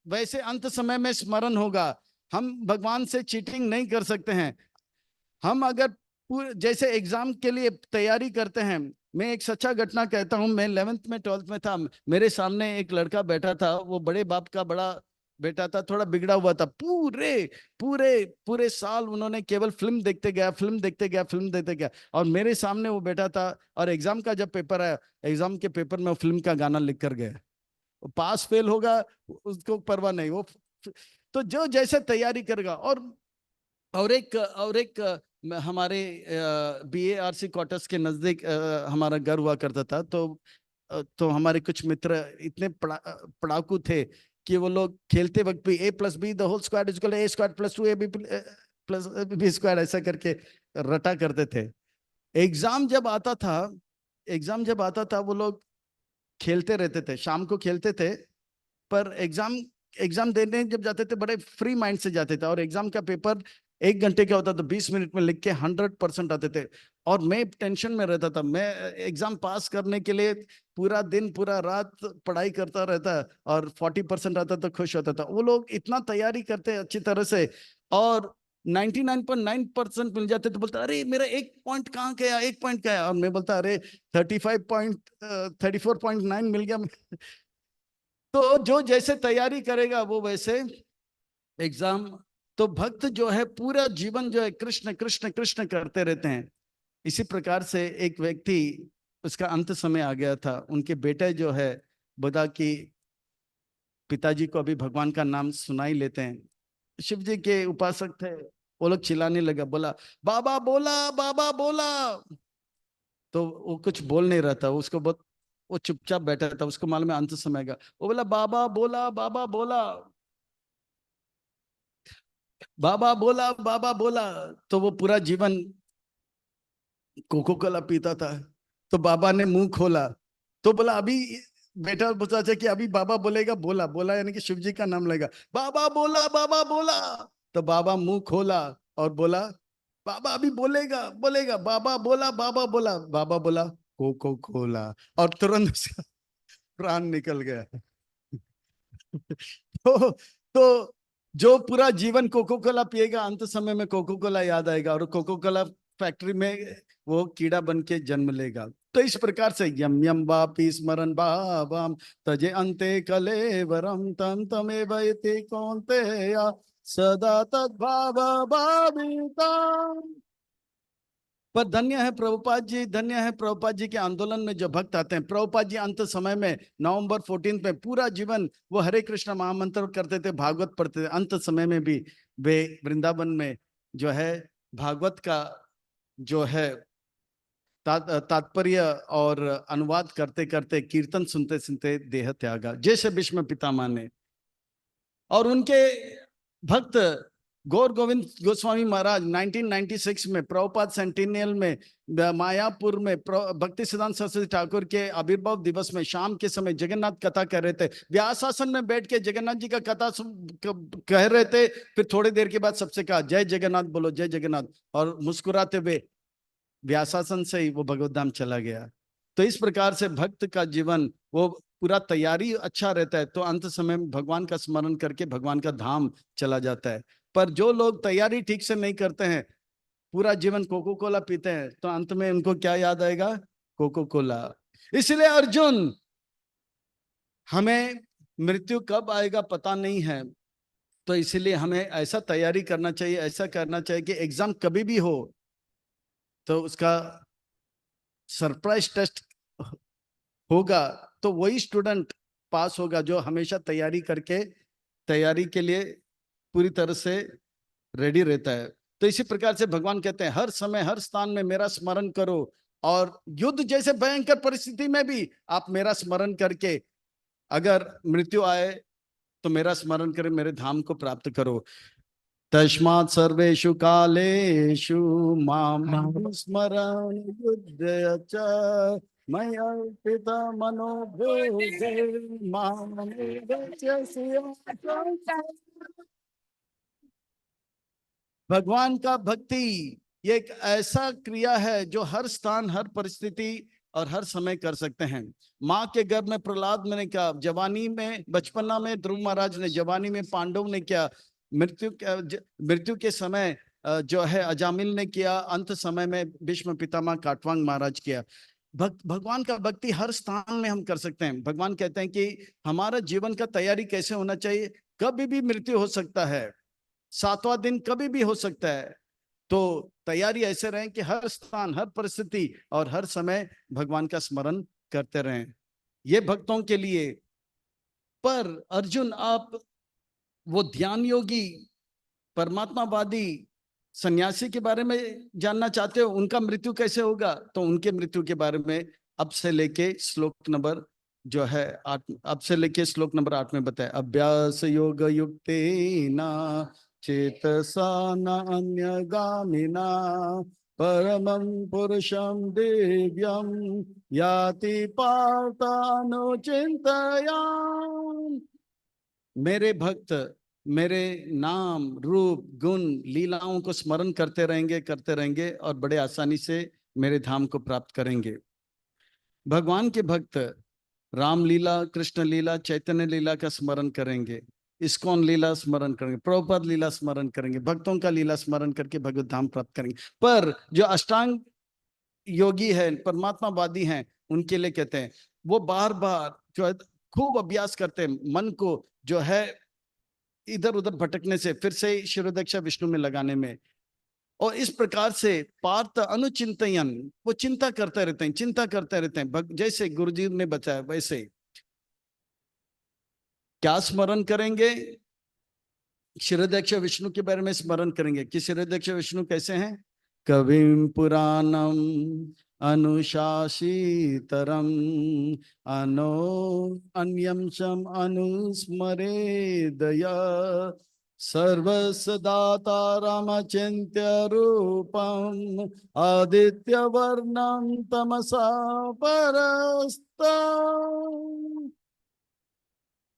वैसे अंत समय में स्मरण होगा। हम भगवान से चीटिंग नहीं कर सकते हैं। हम अगर जैसे एग्जाम के लिए तैयारी करते हैं, मैं एक सच्चा घटना कहता हूँ। मैं 11th में 12th में था, मेरे सामने एक लड़का बैठा था, वो बड़े बाप का बड़ा बेटा था, थोड़ा बिगड़ा हुआ था। पूरे पूरे पूरे साल उन्होंने केवल फिल्म देखते गया, फिल्म देखते गया, फिल्म देखते गया, और मेरे सामने वो बैठा था। और एग्जाम का जब पेपर आया, एग्जाम के पेपर में वो फिल्म का गाना लिख कर गया। वो पास फेल होगा उसको परवाह नहीं, वो तो जो जैसे तैयारी करेगा। और एक हमारे BARC क्वार्टर्स के नजदीक हमारा घर हुआ करता था। तो हमारे कुछ मित्र इतने पढ़ाकू थे कि वो लोग खेलते वक्त भी A+B² = A² + 2AB+B² ऐसा करके रटा करते थे। एग्जाम जब आता था एग्जाम जब आता था वो लोग खेलते रहते थे, शाम को खेलते थे। पर एग्जाम एग्जाम देने जब जाते थे बड़े फ्री माइंड से जाते थे, और एग्जाम का पेपर 1 घंटे का होता था, 20 मिनट में लिख के 100% आते थे। और मैं टेंशन में रहता था। मैं एग्जाम पास करने के लिए पूरा दिन पूरा रात पढ़ाई करता रहता, और 40% आता तो खुश होता था। वो लोग इतना तैयारी करते अच्छी तरह से, और 99.9% मिल जाते, तो बोलता अरे मेरा 1 पॉइंट कहाँ गया, 1 पॉइंट गया। और मैं बोलता अरे 34.9 मिल गया। तो जो जैसे तैयारी करेगा वो वैसे एग्जाम। तो भक्त जो है पूरा जीवन जो है कृष्ण कृष्ण कृष्ण करते रहते हैं। इसी प्रकार से एक व्यक्ति, उसका अंत समय आ गया था, उनके बेटे जो है बोला कि पिताजी को अभी भगवान का नाम सुनाई लेते हैं। शिव जी के उपासक थे, वो लोग चिल्लाने लगा, बोला बाबा बोला, बाबा बोला। तो वो कुछ बोल नहीं रहा था, उसको बहुत, वो चुपचाप बैठा था, उसको मालूम है अंत समय का। वो बोला बाबा बोला, बाबा बोला, बाबा बोला, बाबा बोला। तो वो पूरा जीवन कोको कोला पीता था। तो बाबा ने मुंह खोला, तो बोला अभी, बेटा पूछा था कि अभी बाबा बोलेगा, बोला बोला यानी कि शिव जी का नाम लेगा, बाबा बोला, बाबा बोला। तो बाबा मुंह खोला और बोला बाबा अभी बोलेगा, बोलेगा, बाबा बोला, बाबा बोला, बाबा बोला कोको कोला, और तुरंत उसका प्राण निकल गया। तो जो पूरा जीवन कोको कोला पिएगा, अंत समय में कोको कोला याद आएगा, और कोको कोला फैक्ट्री में वो कीड़ा बन के जन्म लेगा। तो इस प्रकार से यम यम वापि स्मरण भावम तजे अंते कलेवरम तम तमेव इति कौन्तेय सदा तद्भाव भाविता। पर धन्य है प्रभुपाद जी, धन्य है प्रभुपाद जी के आंदोलन में जो भक्त आते हैं। प्रभुपाद जी अंत समय में नवंबर 14 में पूरा जीवन वो हरे कृष्ण महामंत्र करते थे, भागवत पढ़ते थे। अंत समय में भी वे वृंदावन में जो है भागवत का जो है तात्पर्य और अनुवाद करते करते, कीर्तन सुनते सुनते देह त्यागा, जैसे भीष्म पितामह ने। और उनके भक्त गौर गोविंद गोस्वामी महाराज 1996 में प्रभुपाद सेंटिनियल में मायापुर में भक्ति सिद्धांत सरस्वती ठाकुर के आविर्भाव दिवस में शाम के समय जगन्नाथ कथा कर रहे थे। व्यासासन में बैठ के जगन्नाथ जी का कथा कह रहे थे। फिर थोड़ी देर के बाद सबसे कहा जय जगन्नाथ बोलो, जय जगन्नाथ, और मुस्कुराते हुए व्यासासन से ही वो भगवत धाम चला गया। तो इस प्रकार से भक्त का जीवन वो पूरा तैयारी अच्छा रहता है, तो अंत समय में भगवान का स्मरण करके भगवान का धाम चला जाता है। पर जो लोग तैयारी ठीक से नहीं करते हैं, पूरा जीवन कोको कोला पीते हैं, तो अंत में उनको क्या याद आएगा? Coca Cola. इसलिए अर्जुन, हमें मृत्यु कब आएगा पता नहीं है, तो इसलिए हमें ऐसा तैयारी करना चाहिए, ऐसा करना चाहिए कि एग्जाम कभी भी हो तो उसका सरप्राइज टेस्ट होगा, तो वही स्टूडेंट पास होगा जो हमेशा तैयारी करके तैयारी के लिए पूरी तरह से रेडी रहता है। तो इसी प्रकार से भगवान कहते हैं हर समय हर स्थान में मेरा स्मरण करो, और युद्ध जैसे भयंकर परिस्थिति में भी आप मेरा स्मरण करके अगर मृत्यु आए तो मेरा स्मरण करें, मेरे धाम को प्राप्त करो। तस्मात् सर्वेषु कालेषु मां स्मरण युध्य च मय्यर्पित मनो भूते भगवान का भक्ति ये एक ऐसा क्रिया है जो हर स्थान हर परिस्थिति और हर समय कर सकते हैं। माँ के गर्भ में प्रहलाद ने क्या, जवानी में बचपना में ध्रुव महाराज ने, जवानी में पांडव ने क्या, मृत्यु के समय जो है अजामिल ने किया, अंत समय में भीष्म पितामह काटवांग महाराज किया। भगवान का भक्ति हर स्थान में हम कर सकते हैं। भगवान कहते हैं कि हमारा जीवन का तैयारी कैसे होना चाहिए, कभी भी मृत्यु हो सकता है, 7वां दिन कभी भी हो सकता है, तो तैयारी ऐसे रहे कि हर स्थान, हर परिस्थिति और हर समय भगवान का स्मरण करते रहें। ये भक्तों के लिए। पर अर्जुन, आप वो ध्यान योगी परमात्मावादी सन्यासी के बारे में जानना चाहते हो, उनका मृत्यु कैसे होगा? तो उनके मृत्यु के बारे में अब से लेके श्लोक नंबर जो है 8, अब से लेके श्लोक नंबर 8 में बताया। अभ्यास योग युक्तेना चेतसा न अन्यगामिना परमं पुरुषं दिव्यं याति पार्थानुचिन्तयाम्। मेरे भक्त मेरे नाम रूप गुण लीलाओं को स्मरण करते रहेंगे और बड़े आसानी से मेरे धाम को प्राप्त करेंगे। भगवान के भक्त राम लीला, कृष्ण लीला, चैतन्य लीला का स्मरण करेंगे, इस्कॉन लीला स्मरण करेंगे, प्रभुपाद लीला स्मरण करेंगे, भक्तों का लीला स्मरण करके भगवत धाम प्राप्त करेंगे। पर जो अष्टांग योगी है, परमात्मावादी हैं, उनके लिए कहते हैं वो बार बार जो है खूब अभ्यास करते हैं, मन को जो है इधर उधर भटकने से फिर से शिरोदक्षा विष्णु में लगाने में, और इस प्रकार से पार्थ अनुचिंतयन, वो चिंता करते रहते हैं, चिंता करते रहते हैं। जैसे गुरुजी ने बताया वैसे क्या स्मरण करेंगे? शिरोदक्ष विष्णु के बारे में स्मरण करेंगे कि शिरोदक्ष विष्णु कैसे हैं। कविम पुराणम अनुशासितरम अनो अन्यम शम अनुस्मरेदया सर्वसदाता रामचिंत्य रूपम आदित्य वर्णम तमसा परस्ता।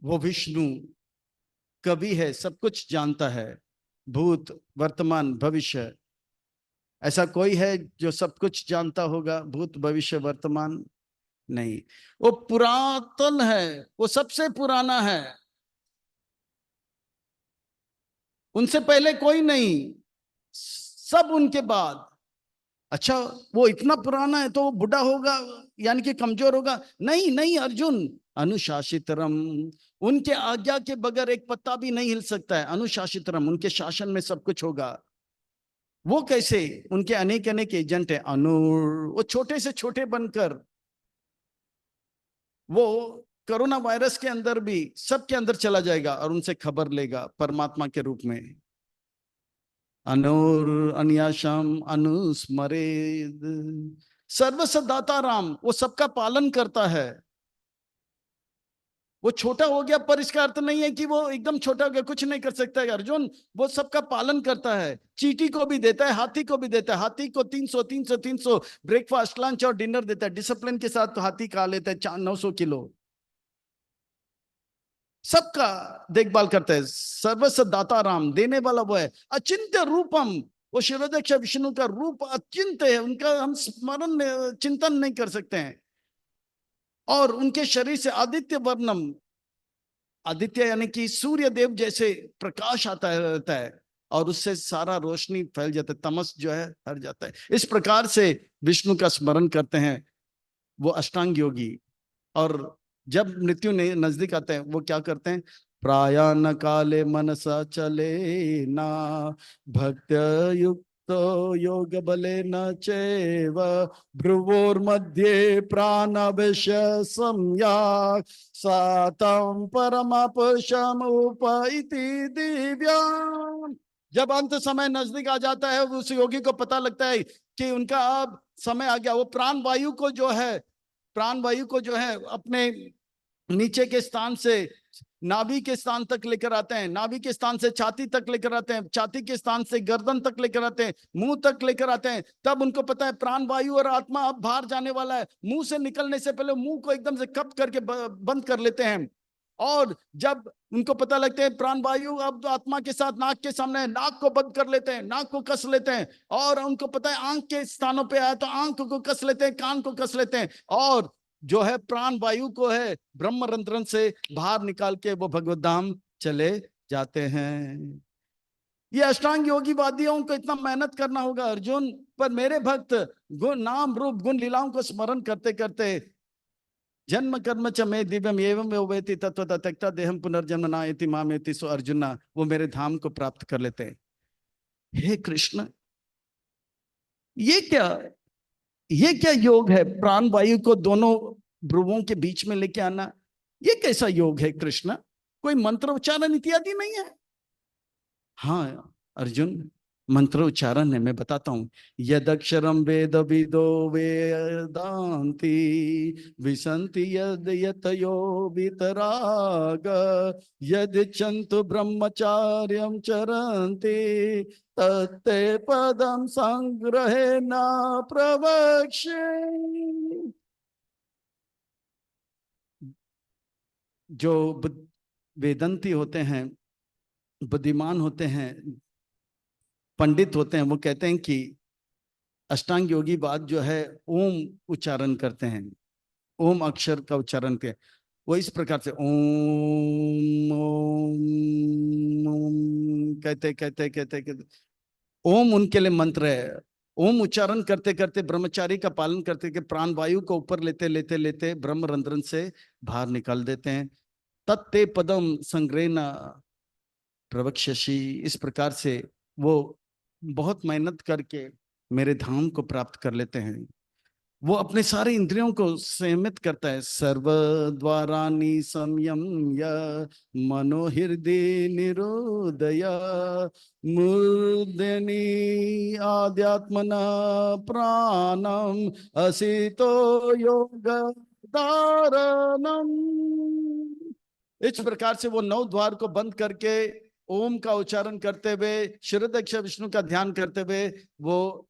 वो विष्णु कवि है, सब कुछ जानता है, भूत वर्तमान भविष्य। ऐसा कोई है जो सब कुछ जानता होगा? भूत भविष्य वर्तमान नहीं। वो पुरातन है, वो सबसे पुराना है, उनसे पहले कोई नहीं, सब उनके बाद। अच्छा, वो इतना पुराना है तो वो बुढ़ा होगा यानी कि कमजोर होगा? नहीं नहीं अर्जुन, अनुशासितरम, उनके आज्ञा के बगैर एक पत्ता भी नहीं हिल सकता है। अनुशासितरम, उनके शासन में सब कुछ होगा। वो कैसे? उनके अनेक अनेक एजेंट है। वो छोटे से छोटे बनकर वो कोरोना वायरस के अंदर भी सबके अंदर चला जाएगा और उनसे खबर लेगा परमात्मा के रूप में। अन्याशम अनुस्मरेद सर्वसदाता राम, वो सबका पालन करता है। वो छोटा हो गया पर इसका अर्थ नहीं है कि वो एकदम छोटा हो गया, कुछ नहीं कर सकता है अर्जुन। वो सबका पालन करता है, चींटी को भी देता है, हाथी को भी देता है। हाथी को 300 ब्रेकफास्ट लंच और डिनर देता है डिसिप्लिन के साथ। तो हाथी खा लेता है 900 किलो। सबका देखभाल करता है। सर्वस्व दाता राम, देने वाला वो है। अचिंत्य रूपम, वो शिरोदक्ष विष्णु का रूप अचिंत्य है, उनका हम स्मरण चिंतन नहीं कर सकते हैं। और उनके शरीर से आदित्य वर्णम, आदित्य यानी कि सूर्य देव जैसे प्रकाश आता रहता है और उससे सारा रोशनी फैल जाता है, तमस जो है हट जाता है। इस प्रकार से विष्णु का स्मरण करते हैं वो अष्टांग योगी। और जब मृत्यु नजदीक आते हैं वो क्या करते हैं? प्रायान काले मनसा चले ना भक्त युक्तो योग बले न चैव भ्रुवोर मध्य प्राणवश संयात् सातं परमपुरुषम् उपैति दिव्याम्। जब अंत समय नजदीक आ जाता है उस योगी को पता लगता है कि उनका अब समय आ गया। वो प्राण वायु को जो है, प्राण वायु को जो है अपने नीचे के स्थान से नाभि के स्थान तक लेकर आते हैं, नाभि के स्थान से छाती तक लेकर आते हैं, छाती के स्थान से गर्दन तक लेकर आते हैं, मुंह तक लेकर आते हैं। तब उनको पता है प्राण वायु और आत्मा अब बाहर जाने वाला है। मुंह से निकलने से पहले मुंह को एकदम से कप करके बंद कर लेते हैं। और जब उनको पता लगता है प्राण वायु अब तो आत्मा के साथ नाक के सामने है, नाक को बंद कर लेते हैं, नाक को कस लेते हैं। और उनको पता है आंख के स्थानों पे आया तो आंख को कस लेते हैं, कान को कस लेते हैं। और जो है प्राण वायु को है ब्रह्म रंध्रन से बाहर निकाल के वो भगवत धाम चले जाते हैं। ये अष्टांग योगी वादियों को इतना मेहनत करना होगा अर्जुन, पर मेरे भक्त गुण नाम रूप गुण लीलाओं को स्मरण करते करते जन्म कर्म च मे दिव्यम एवं वेति तत्वतः त्यक्त्वा देहम पुनर्जन्म नायति मामेति सो अर्जुना, वो मेरे धाम को प्राप्त कर लेते हैं। हे कृष्ण, ये क्या, ये क्या योग है? प्राण वायु को दोनों भ्रुवों के बीच में लेके आना, ये कैसा योग है कृष्ण? कोई मंत्र उच्चारण इत्यादि नहीं है? हाँ अर्जुन, मंत्र उच्चारण है, मैं बताता हूं। यदक्षरम वेद विदो वेदांति विसंति यद यतयो वितराग यद चंतु ब्रह्मचार्यम चरन्ति तत्ते पदम संग्रहे न प्रवक्ष्ये। जो वेदंती होते हैं, बुद्धिमान होते हैं, पंडित होते हैं, वो कहते हैं कि अष्टांग योगी बात जो है ओम उच्चारण करते हैं, ओम अक्षर का उच्चारण के, वो इस प्रकार से ओम ओम ओम कहते कहते कहते कहते, ओम उनके लिए मंत्र है। ओम उच्चारण करते करते ब्रह्मचारी का पालन करते के प्राण वायु को ऊपर लेते लेते लेते ब्रह्म रंध्रन से बाहर निकाल देते हैं। तत्ते पदम संग्रहना प्रवक्ष्यसि, इस प्रकार से वो बहुत मेहनत करके मेरे धाम को प्राप्त कर लेते हैं। वो अपने सारे इंद्रियों को संयमित करता है। सर्व द्वाराणि संयम्य मनोहृदय निरोधय मूर्धनि आध्यात्मना प्राणम असितो योग धारणम। इस प्रकार से वो 9 द्वार को बंद करके ओम का उच्चारण करते हुए शिरोदक्ष विष्णु का ध्यान करते हुए वो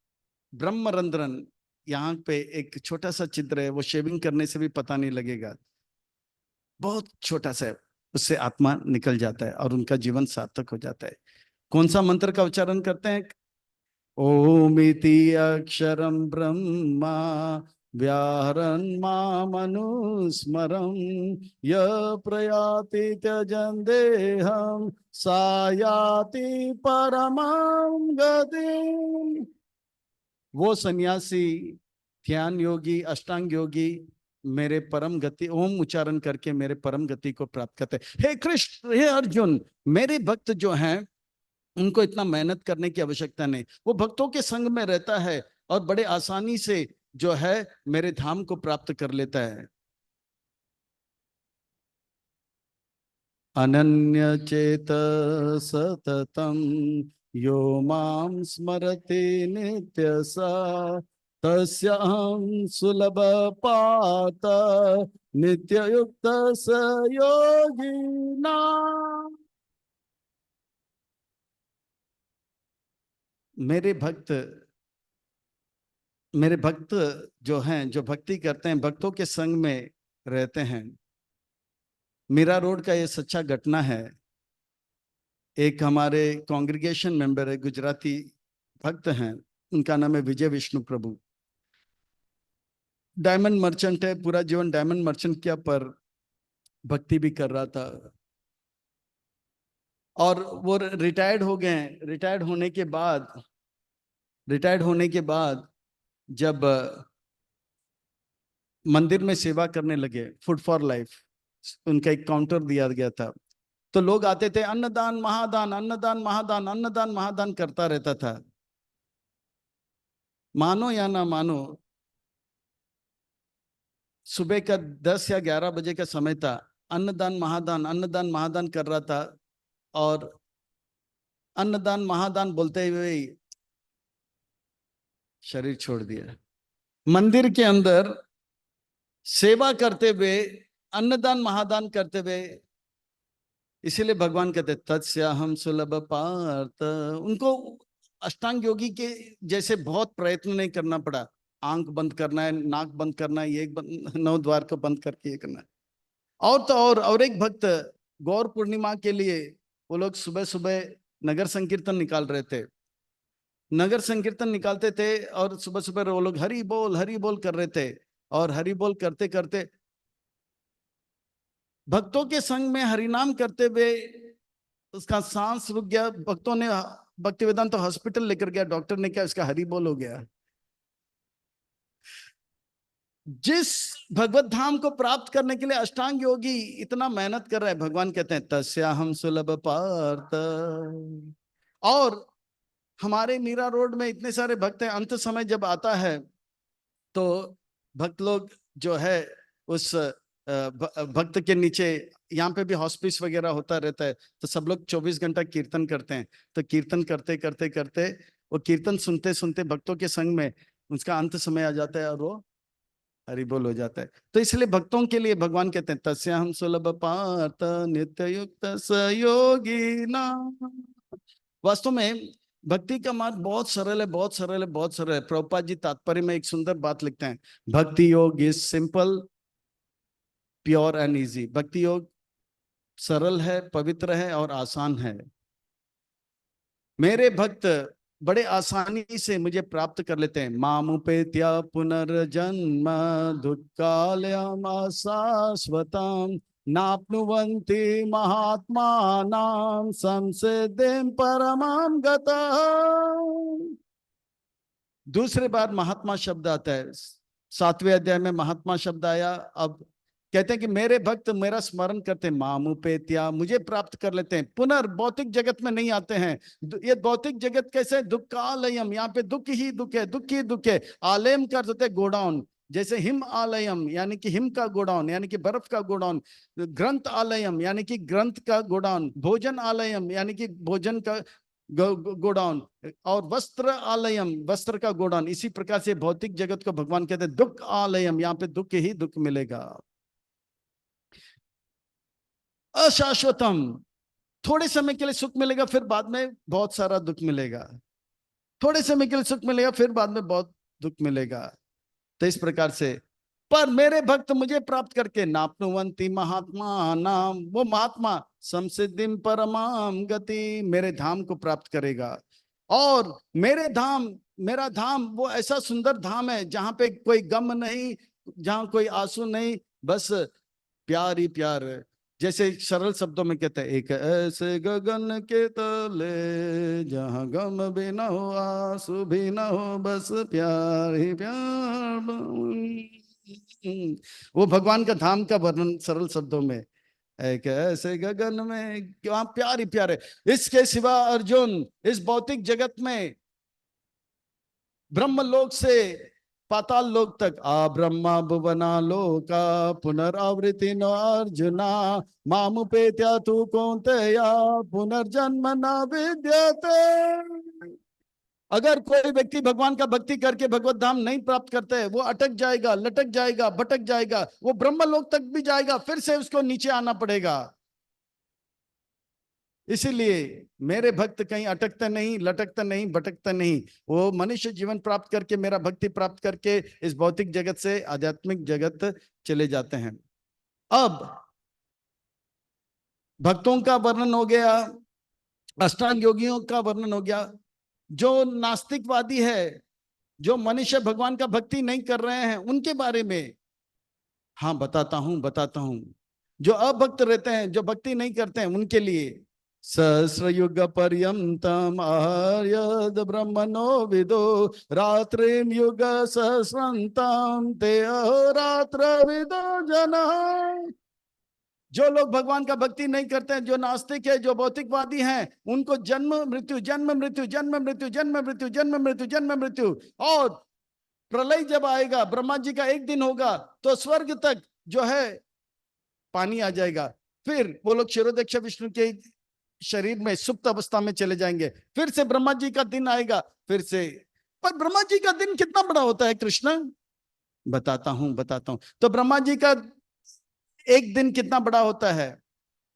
ब्रह्मरंध्रन, यहाँ पे एक छोटा सा चित्र है, वो शेविंग करने से भी पता नहीं लगेगा, बहुत छोटा सा है, उससे आत्मा निकल जाता है और उनका जीवन सार्थक हो जाता है। कौन सा मंत्र का उच्चारण करते हैं? ओम इति अक्षरम ब्रह्मा व्याहरन् मामनुस्मरं य प्रयाति त्यजन् देहं सायाति परमां गतिम्। वो सन्यासी, ध्यान योगी, अष्टांग योगी मेरे परम गति ओम उच्चारण करके मेरे परम गति को प्राप्त करते हैं। हे कृष्ण, हे अर्जुन, मेरे भक्त जो हैं उनको इतना मेहनत करने की आवश्यकता नहीं, वो भक्तों के संग में रहता है और बड़े आसानी से जो है मेरे धाम को प्राप्त कर लेता है। अनन्य चेत सततम यो मां स्मरति नित्य सा तस्याहं सुलभ पात नित्य युक्त स योगिना। मेरे भक्त जो हैं, जो भक्ति करते हैं, भक्तों के संग में रहते हैं। मीरा रोड का ये सच्चा घटना है। एक हमारे कांग्रेगेशन मेंबर है, गुजराती भक्त हैं, उनका नाम है विजय विष्णु प्रभु। डायमंड मर्चेंट है, पूरा जीवन डायमंड मर्चेंट किया, पर भक्ति भी कर रहा था और वो रिटायर्ड हो गए। रिटायर्ड होने के बाद जब मंदिर में सेवा करने लगे, फूड फॉर लाइफ उनका एक काउंटर दिया गया था, तो लोग आते थे, अन्नदान महादान, अन्नदान महादान, अन्नदान महादान करता रहता था। मानो या ना मानो, सुबह का 10 या 11 बजे का समय था, अन्नदान महादान कर रहा था और अन्नदान महादान बोलते हुए शरीर छोड़ दिया। मंदिर के अंदर सेवा करते हुए, अन्नदान महादान करते हुए, इसीलिए भगवान कहते तत्स्याहं सुलभ पार्थ। उनको अष्टांग योगी के जैसे बहुत प्रयत्न नहीं करना पड़ा। आंख बंद करना है, नाक बंद करना है, ये 9 द्वार को बंद करके ये करना है। और तो और एक भक्त गौर पूर्णिमा के लिए वो लोग सुबह सुबह नगर संकीर्तन निकाल रहे थे। नगर संकीर्तन निकालते थे और सुबह सुबह वो लोग हरि बोल कर रहे थे और हरि बोल करते करते भक्तों के संग में हरिनाम करते हुए उसका सांस रुक गया। भक्तों ने भक्तिवेदांत तो हॉस्पिटल लेकर गया, डॉक्टर ने क्या उसका हरी बोल हो गया। जिस भगवत धाम को प्राप्त करने के लिए अष्टांग योगी इतना मेहनत कर रहा है, भगवान कहते हैं तस्याहम सुलभ पार्थ। और हमारे मीरा रोड में इतने सारे भक्त हैं, अंत समय जब आता है तो भक्त लोग जो है उस भक्त के नीचे, यहाँ पे भी हॉस्पिस वगैरह होता रहता है, तो सब लोग 24 घंटा कीर्तन करते हैं। तो कीर्तन करते करते करते वो कीर्तन सुनते सुनते भक्तों के संग में उसका अंत समय आ जाता है और वो हरि बोल हो जाता है। तो इसलिए भक्तों के लिए भगवान कहते हैं तस्याहम सुलभ पार्थ नित्य युक्त सहयोगी ना। वास्तव में भक्ति का मार्ग बहुत सरल है, बहुत सरल है, बहुत सरल है। प्रभुपाद जी तात्पर्य में एक सुंदर बात लिखते हैं, भक्ति योग is simple, pure and easy. भक्ति योग सरल है, पवित्र है और आसान है। मेरे भक्त बड़े आसानी से मुझे प्राप्त कर लेते हैं। मामुपेत्य पुनर्जन्म दुःखालयम् शाश्वतम् नाप्नुवन्ति महात्मानां संसिद्धिं परमां गतम्। दूसरे बार महात्मा शब्द आता है, 7वें अध्याय में महात्मा शब्द आया। अब कहते हैं कि मेरे भक्त मेरा स्मरण करते हैं, मामुपेत्या मुझे प्राप्त कर लेते हैं, पुनर्भौतिक जगत में नहीं आते हैं। ये भौतिक जगत कैसे, दुःखालयम, यहाँ पे दुख ही दुख है, दुख ही दुख है। आलयम का अर्थ होता है गोडाउन, जैसे हिम आलयम यानी कि हिम का गोडाउन यानी कि बर्फ का गोडाउन, ग्रंथ आलयम यानी कि ग्रंथ का गोडाउन, भोजन आलयम यानी कि भोजन का गोडाउन, और वस्त्र आलयम वस्त्र का गोडाउन। इसी प्रकार से भौतिक जगत को भगवान कहते हैं दुख आलयम, यहाँ पे दुख ही दुख मिलेगा। अशाश्वतम, थोड़े समय के लिए सुख मिलेगा, फिर बाद में बहुत सारा दुख मिलेगा। थोड़े समय के लिए सुख मिलेगा, फिर बाद में बहुत दुख मिलेगा। तो इस प्रकार से, पर मेरे भक्त मुझे प्राप्त करके नाप्नुवंती महात्मा नाम, वो महात्मा संसिद्धिम परमाम गति, मेरे धाम को प्राप्त करेगा। और मेरे धाम, मेरा धाम वो ऐसा सुंदर धाम है जहां पे कोई गम नहीं, जहां कोई आंसू नहीं, बस प्यार ही प्यार है। जैसे सरल शब्दों में कहते हैं, एक ऐसे गगन के तले जहां गम भी ना हो आंसू भी ना हो, बस प्यार ही प्यार। वो भगवान का धाम का वर्णन सरल शब्दों में, एक ऐसे गगन में वहां प्यार ही प्यार है। इसके सिवा अर्जुन इस भौतिक जगत में ब्रह्म लोक से पाताल लोक तक, आ ब्रह्मा भुवना लोका पुनरावृत्ति नो अर्जुना मामुपेत्या तू कौन्तेय पुनर्जन्म न विद्यते। अगर कोई व्यक्ति भगवान का भक्ति करके भगवत धाम नहीं प्राप्त करता है, वो अटक जाएगा, लटक जाएगा, भटक जाएगा, वो ब्रह्म लोक तक भी जाएगा, फिर से उसको नीचे आना पड़ेगा। इसीलिए मेरे भक्त कहीं अटकते नहीं, लटकते नहीं, भटकते नहीं। वो मनुष्य जीवन प्राप्त करके, मेरा भक्ति प्राप्त करके इस भौतिक जगत से आध्यात्मिक जगत चले जाते हैं। अब भक्तों का वर्णन हो गया, अष्टांग योगियों का वर्णन हो गया। जो नास्तिकवादी है, जो मनुष्य भगवान का भक्ति नहीं कर रहे हैं, उनके बारे में हाँ बताता हूं। जो अभक्त रहते हैं, जो भक्ति नहीं करते हैं, उनके लिए सहस्रयुग पर्यंतम आर्यद ब्रह्मणो विदो रात्रिम युग सहस्रंतम ते अहोरात्र विदो जना। जो लोग भगवान का भक्ति नहीं करते हैं, जो नास्तिक है, जो भौतिकवादी हैं, उनको जन्म मृत्यु जन्म मृत्यु जन्म मृत्यु जन्म मृत्यु जन्म मृत्यु जन्म मृत्यु, और प्रलय जब आएगा, ब्रह्मा जी का एक दिन होगा, तो स्वर्ग तक जो है पानी आ जाएगा। फिर वो लोग क्षीरोदक्ष विष्णु के शरीर में सुप्त अवस्था में चले जाएंगे। फिर से ब्रह्मा जी का दिन आएगा, फिर से। पर ब्रह्मा जी का दिन कितना बड़ा होता है कृष्ण? बताता हूं। तो ब्रह्मा जी का एक दिन कितना बड़ा होता है?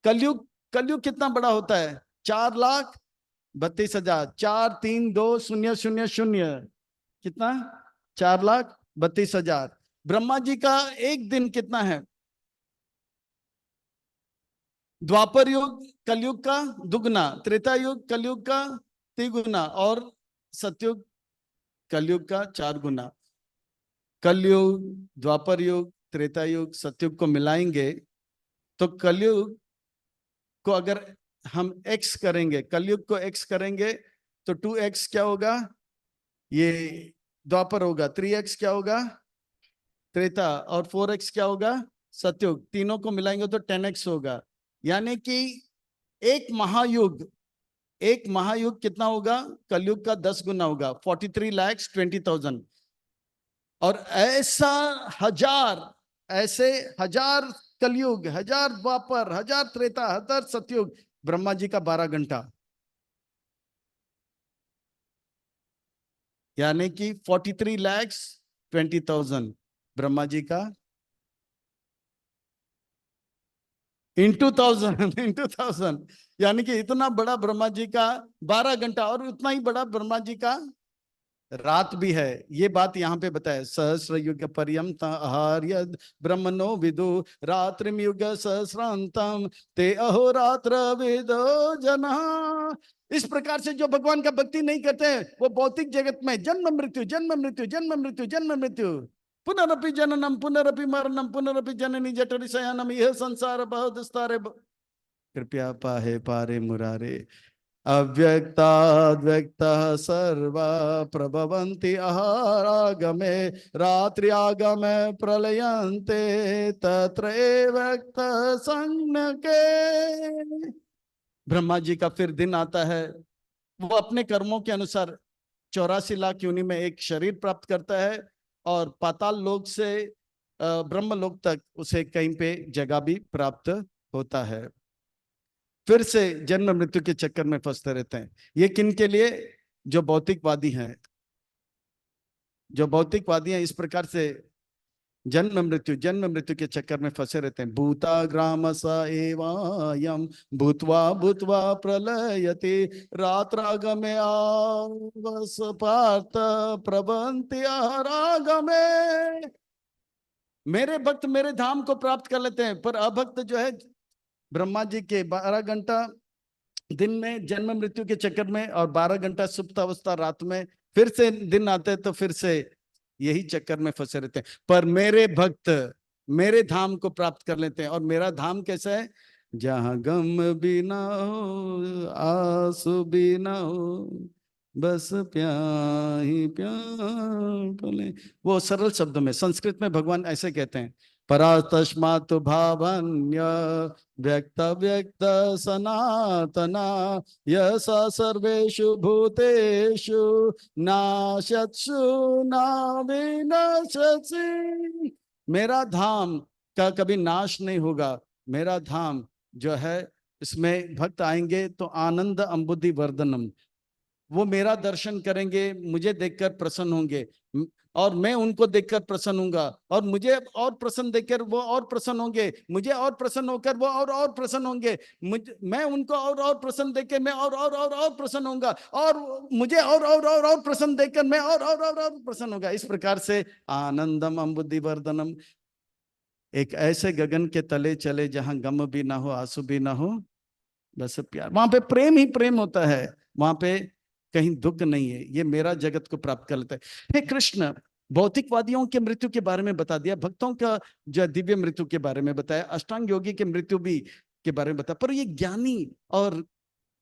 कलयुग, कलयुग कितना बड़ा होता है? 4,32,000, 4,3,2,0,0,0, कितना? 4,32,000। ब्रह्मा जी का एक दिन कितना है? द्वापर युग कलयुग का दुगना, त्रेता युग कलयुग का तिगुना, और सतयुग कलयुग का 4 गुना। कलयुग, द्वापर युग, त्रेता युग, सतयुग को मिलाएंगे तो कलयुग को अगर हम एक्स करेंगे, कलयुग को एक्स करेंगे तो 2x क्या होगा, ये द्वापर होगा। 3x क्या होगा, त्रेता। और 4x क्या होगा, सतयुग। तीनों को मिलाएंगे तो 10x होगा। यानी कि एक महायुग, एक महायुग कितना होगा, कलयुग का 10 गुना होगा, 43,20,000। और ऐसा हजार, ऐसे हजार कलयुग, हजार द्वापर, हजार त्रेता, हजार सतयुग, ब्रह्मा जी का 12 घंटा। यानी कि 43,20,000 ब्रह्मा जी का इंटू 1000 इंटू 1000। यानी कि इतना बड़ा ब्रह्मा जी का 12 घंटा, और उतना ही बड़ा ब्रह्मा जी का रात भी है। ये बात यहाँ पे बताया, सहस्र युग पर्यंत आहार्य ब्रह्मणो विदु रात्रिम युग सहस्रांतम ते अहोरात्र विदो जना। इस प्रकार से जो भगवान का भक्ति नहीं करते हैं, वो भौतिक जगत में जन्म मृत्यु, जन्म मृत्यु, जन्म मृत्यु, जन्म मृत्यु, पुनरपि जननम पुनरपि मरणम पुनरपि जननी जठरि शयनम, यह संसार बहुत विस्तार। कृपया पाहे पारे मुरारे। अव्यक्ताद्व्यक्त सर्वा प्रभवन्ति आहारागमे रात्रि आगमे प्रलयन्ते तत्र व्यक्त संज्ञके। ब्रह्मा जी का फिर दिन आता है, वो अपने कर्मों के अनुसार 84 लाख योनि में एक शरीर प्राप्त करता है, और पाताल लोक से ब्रह्म लोक तक उसे कहीं पे जगह भी प्राप्त होता है। फिर से जन्म मृत्यु के चक्कर में फंसते रहते हैं। ये किन के लिए, जो भौतिकवादी हैं, जो भौतिकवादी हैं, इस प्रकार से जन्म मृत्यु के चक्कर में फंसे रहते हैं। भूता ग्राम स एवायम भूतवा भूतवा प्रलयति रात्रागमे आवस पार्थ प्रबंति आरागमे। मेरे भक्त मेरे धाम को प्राप्त कर लेते हैं, पर अभक्त जो है ब्रह्मा जी के 12 घंटा दिन में जन्म मृत्यु के चक्कर में, और 12 घंटा सुप्त अवस्था रात में, फिर से दिन आते हैं तो फिर से यही चक्कर में फंसे रहते हैं। पर मेरे भक्त मेरे धाम को प्राप्त कर लेते हैं। और मेरा धाम कैसा है, जहां गम भी ना हो आंसू भी ना हो, बस प्यार ही प्यार बोले। वो सरल शब्दों में, संस्कृत में भगवान ऐसे कहते हैं, परातस्मात् भावन्य व्यक्त व्यक्त सनातना यस सर्वेषु भूतेषु नाशत्सु न विनश्यसि। मेरा धाम का कभी नाश नहीं होगा। मेरा धाम जो है, इसमें भक्त आएंगे तो आनंद अंबुधि वर्धनम, वो मेरा दर्शन करेंगे, मुझे देखकर प्रसन्न होंगे, और मैं उनको देखकर प्रसन्न होऊंगा, और मुझे और प्रसन्न देखकर वो और प्रसन्न होंगे, मुझे और प्रसन्न होकर वो और प्रसन्न होंगे, मैं उनको और प्रसन्न देखकर मैं और प्रसन्न होऊंगा, और मुझे और प्रसन्न देखकर मैं और प्रसन्न होगा। इस प्रकार से आनंदम अंबुधि वर्धनम। एक ऐसे गगन के तले चले जहां गम भी ना हो आंसू भी ना हो, बस प्यार। वहां पे प्रेम ही प्रेम होता है, वहां पे कहीं दुख नहीं है। ये मेरा जगत को प्राप्त कर लेता है। हे कृष्ण, भौतिकवादियों के मृत्यु के बारे में बता दिया, भक्तों का जो दिव्य मृत्यु के बारे में बताया, अष्टांग योगी के मृत्यु भी के बारे में बताया, पर ये ज्ञानी और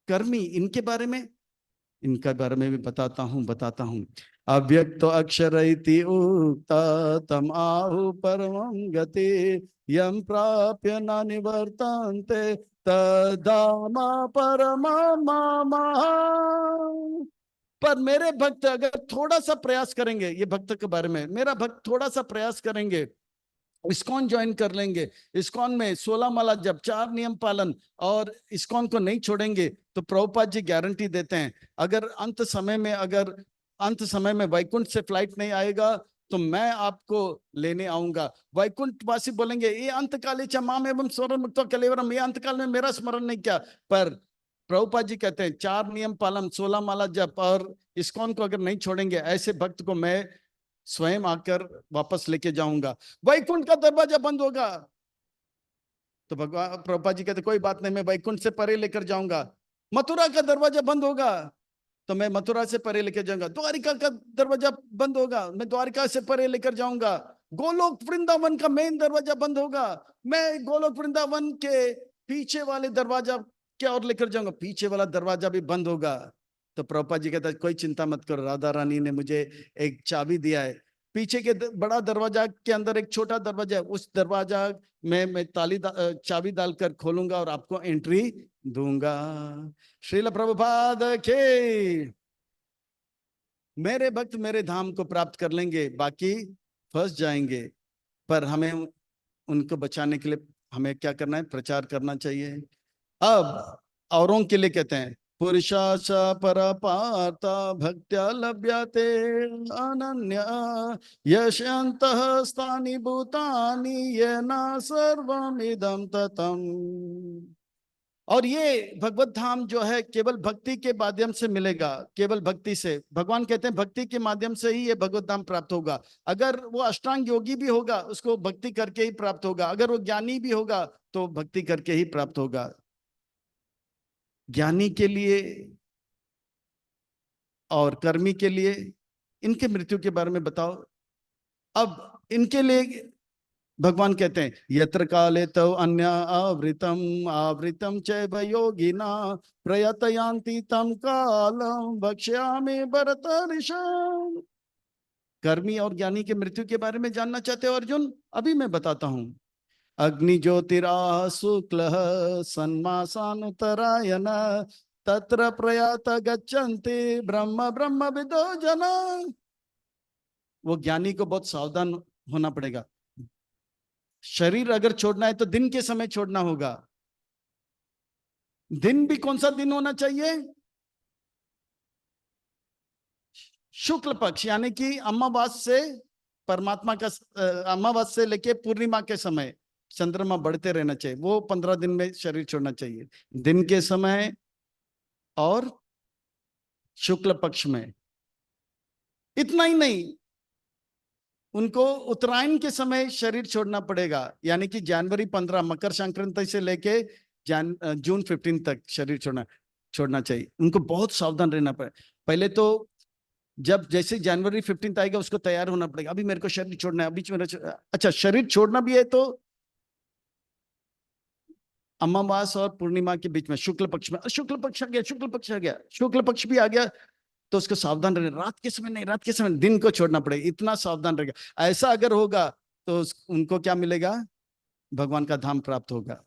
कर्मी, इनके बारे में, इनका बारे में भी बताता हूं। अव्यक्त अक्षर इति उक्ता तम आहु परमं गति यम प्राप्य न निवर्तन्ते तदामा परमा मामा। पर मेरे भक्त अगर थोड़ा सा प्रयास करेंगे, ये भक्त के बारे में, मेरा भक्त थोड़ा सा प्रयास करेंगे, इस्कॉन ज्वाइन कर लेंगे, इस्कॉन में 16 माला जब 4 नियम पालन, और इस्कॉन को नहीं छोड़ेंगे, तो प्रभुपाद जी गारंटी देते हैं, अगर अंत समय में वैकुंठ से फ्लाइट नहीं आएगा तो मैं आपको लेने आऊंगा। वैकुंठ वासी बोलेंगे, ये अंतकाले चमाम एवं स्वर्ण मुक्तो कलेवरम, ये अंतकाल में मेरा स्मरण नहीं किया। पर प्रभुपाद जी कहते हैं 4 नियम पालन, 16 माला जप, और इस्कॉन को अगर नहीं छोड़ेंगे, ऐसे भक्त को मैं स्वयं आकर वापस लेके जाऊंगा। वैकुंठ का दरवाजा बंद होगा तो भगवान प्रभुपाद जी कहते कोई बात नहीं, मैं वैकुंठ से परे लेकर जाऊंगा। मथुरा का दरवाजा बंद होगा तो मैं मथुरा से परे लेकर जाऊंगा। द्वारिका का दरवाजा बंद होगा, मैं द्वारिका से परे लेकर जाऊंगा। गोलोक वृंदावन का मेन दरवाजा बंद होगा, मैं गोलोक वृंदावन के पीछे वाले दरवाजा की ओर लेकर जाऊंगा। पीछे वाला दरवाजा भी बंद होगा तो प्रभुपाद जी कहता है कोई चिंता मत करो, राधा रानी ने मुझे एक चाबी दिया है, पीछे के बड़ा दरवाजा के अंदर एक छोटा दरवाजा है, उस दरवाजा में मैं चाबी डालकर खोलूंगा और आपको एंट्री दूंगा। श्रील प्रभुपाद के मेरे भक्त मेरे धाम को प्राप्त कर लेंगे, बाकी फंस जाएंगे। पर हमें उनको बचाने के लिए हमें क्या करना है? प्रचार करना चाहिए। अब औरों के लिए कहते हैं पुरुषाच परपार्थ भक्त्या लभ्यते अनन्या यशंतः स्थानि भूतानि येन सर्वमिदं ततम्। और ये भगवत धाम जो है केवल भक्ति के माध्यम से मिलेगा, केवल भक्ति से। भगवान कहते हैं भक्ति के माध्यम से ही ये भगवत धाम प्राप्त होगा। अगर वो अष्टांग योगी भी होगा उसको भक्ति करके ही प्राप्त होगा, अगर वो ज्ञानी भी होगा तो भक्ति करके ही प्राप्त होगा। ज्ञानी के लिए और कर्मी के लिए इनके मृत्यु के बारे में बताओ। अब इनके लिए भगवान कहते हैं यत्र काले तो अन्य आवृतम आवृतम चैव योगिना प्रयतयांति तम कालम वक्ष्यामि भरतर्षभ। कर्मी और ज्ञानी के मृत्यु के बारे में जानना चाहते हो अर्जुन? अभी मैं बताता हूं। अग्नि ज्योतिरा शुक्ल सन्मासानुतरायण तत्र प्रयात गच्छन्ति ब्रह्म ब्रह्म विदो जना। वो ज्ञानी को बहुत सावधान होना पड़ेगा। शरीर अगर छोड़ना है तो दिन के समय छोड़ना होगा। दिन भी कौन सा दिन होना चाहिए? शुक्ल पक्ष, यानी कि अमावास से परमात्मा का अमावास से लेके पूर्णिमा के समय चंद्रमा बढ़ते रहना चाहिए, वो 15 दिन में शरीर छोड़ना चाहिए, दिन के समय और शुक्ल पक्ष में। इतना ही नहीं, उनको उत्तरायण के समय शरीर छोड़ना पड़ेगा, यानी कि जनवरी 15 मकर संक्रांति से लेके जून 15 तक शरीर छोड़ना चाहिए। उनको बहुत सावधान रहना पड़ेगा। पहले तो जब जैसे जनवरी 15 आएगा उसको तैयार होना पड़ेगा, अभी मेरे को शरीर छोड़ना है, बीच में अच्छा शरीर छोड़ना भी है तो अमावास और पूर्णिमा के बीच में शुक्ल पक्ष में। शुक्ल पक्ष आ गया, शुक्ल पक्ष आ गया, शुक्ल पक्ष भी आ गया तो उसको सावधान रहना। रात के समय नहीं, रात के समय दिन को छोड़ना पड़ेगा, इतना सावधान रहेगा। ऐसा अगर होगा तो उनको क्या मिलेगा? भगवान का धाम प्राप्त होगा।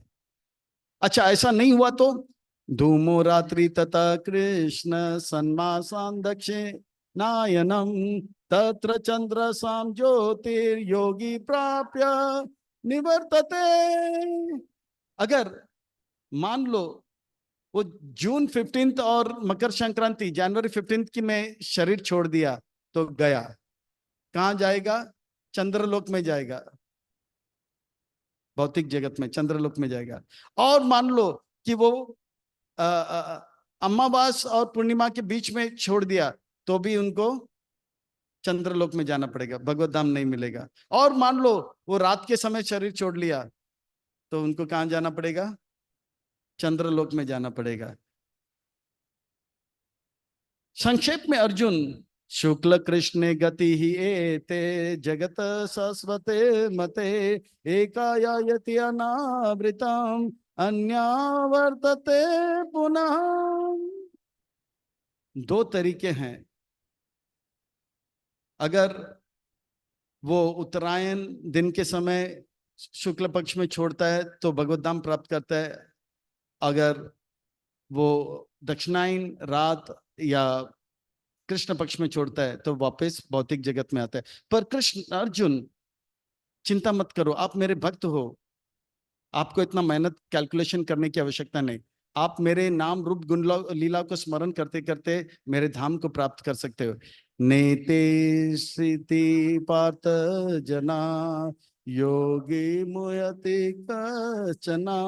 अच्छा ऐसा नहीं हुआ तो धूमो रात्रि तथा कृष्ण सन्मासां दक्षिणायनम तत्र चंद्र साम ज्योतिर्योगी प्राप्य निवर्तते। अगर मान लो वो जून 15 और मकर संक्रांति जनवरी 15 की में शरीर छोड़ दिया तो गया, कहां जाएगा? चंद्रलोक में जाएगा, भौतिक जगत में चंद्रलोक में जाएगा। और मान लो कि वो अमावास और पूर्णिमा के बीच में छोड़ दिया तो भी उनको चंद्रलोक में जाना पड़ेगा, भगवत धाम नहीं मिलेगा। और मान लो वो रात के समय शरीर छोड़ लिया तो उनको कहां जाना पड़ेगा? चंद्रलोक में जाना पड़ेगा। संक्षेप में अर्जुन, शुक्ल कृष्ण गति ही एते जगत शाश्वते मते एकायायति अनावृतम अन्यावर्तते पुनः। दो तरीके हैं। अगर वो उत्तरायण दिन के समय शुक्ल पक्ष में छोड़ता है तो भगवत धाम प्राप्त करता है, अगर वो दक्षिणायन रात या कृष्ण पक्ष में छोड़ता है तो वापस भौतिक जगत में आता है। पर कृष्ण अर्जुन चिंता मत करो, आप मेरे भक्त हो, आपको इतना मेहनत कैलकुलेशन करने की आवश्यकता नहीं। आप मेरे नाम रूप गुण लीला को स्मरण करते करते मेरे धाम को प्राप्त कर सकते हो। नेते स्थिति पार्थ जना योगी मुयति कचना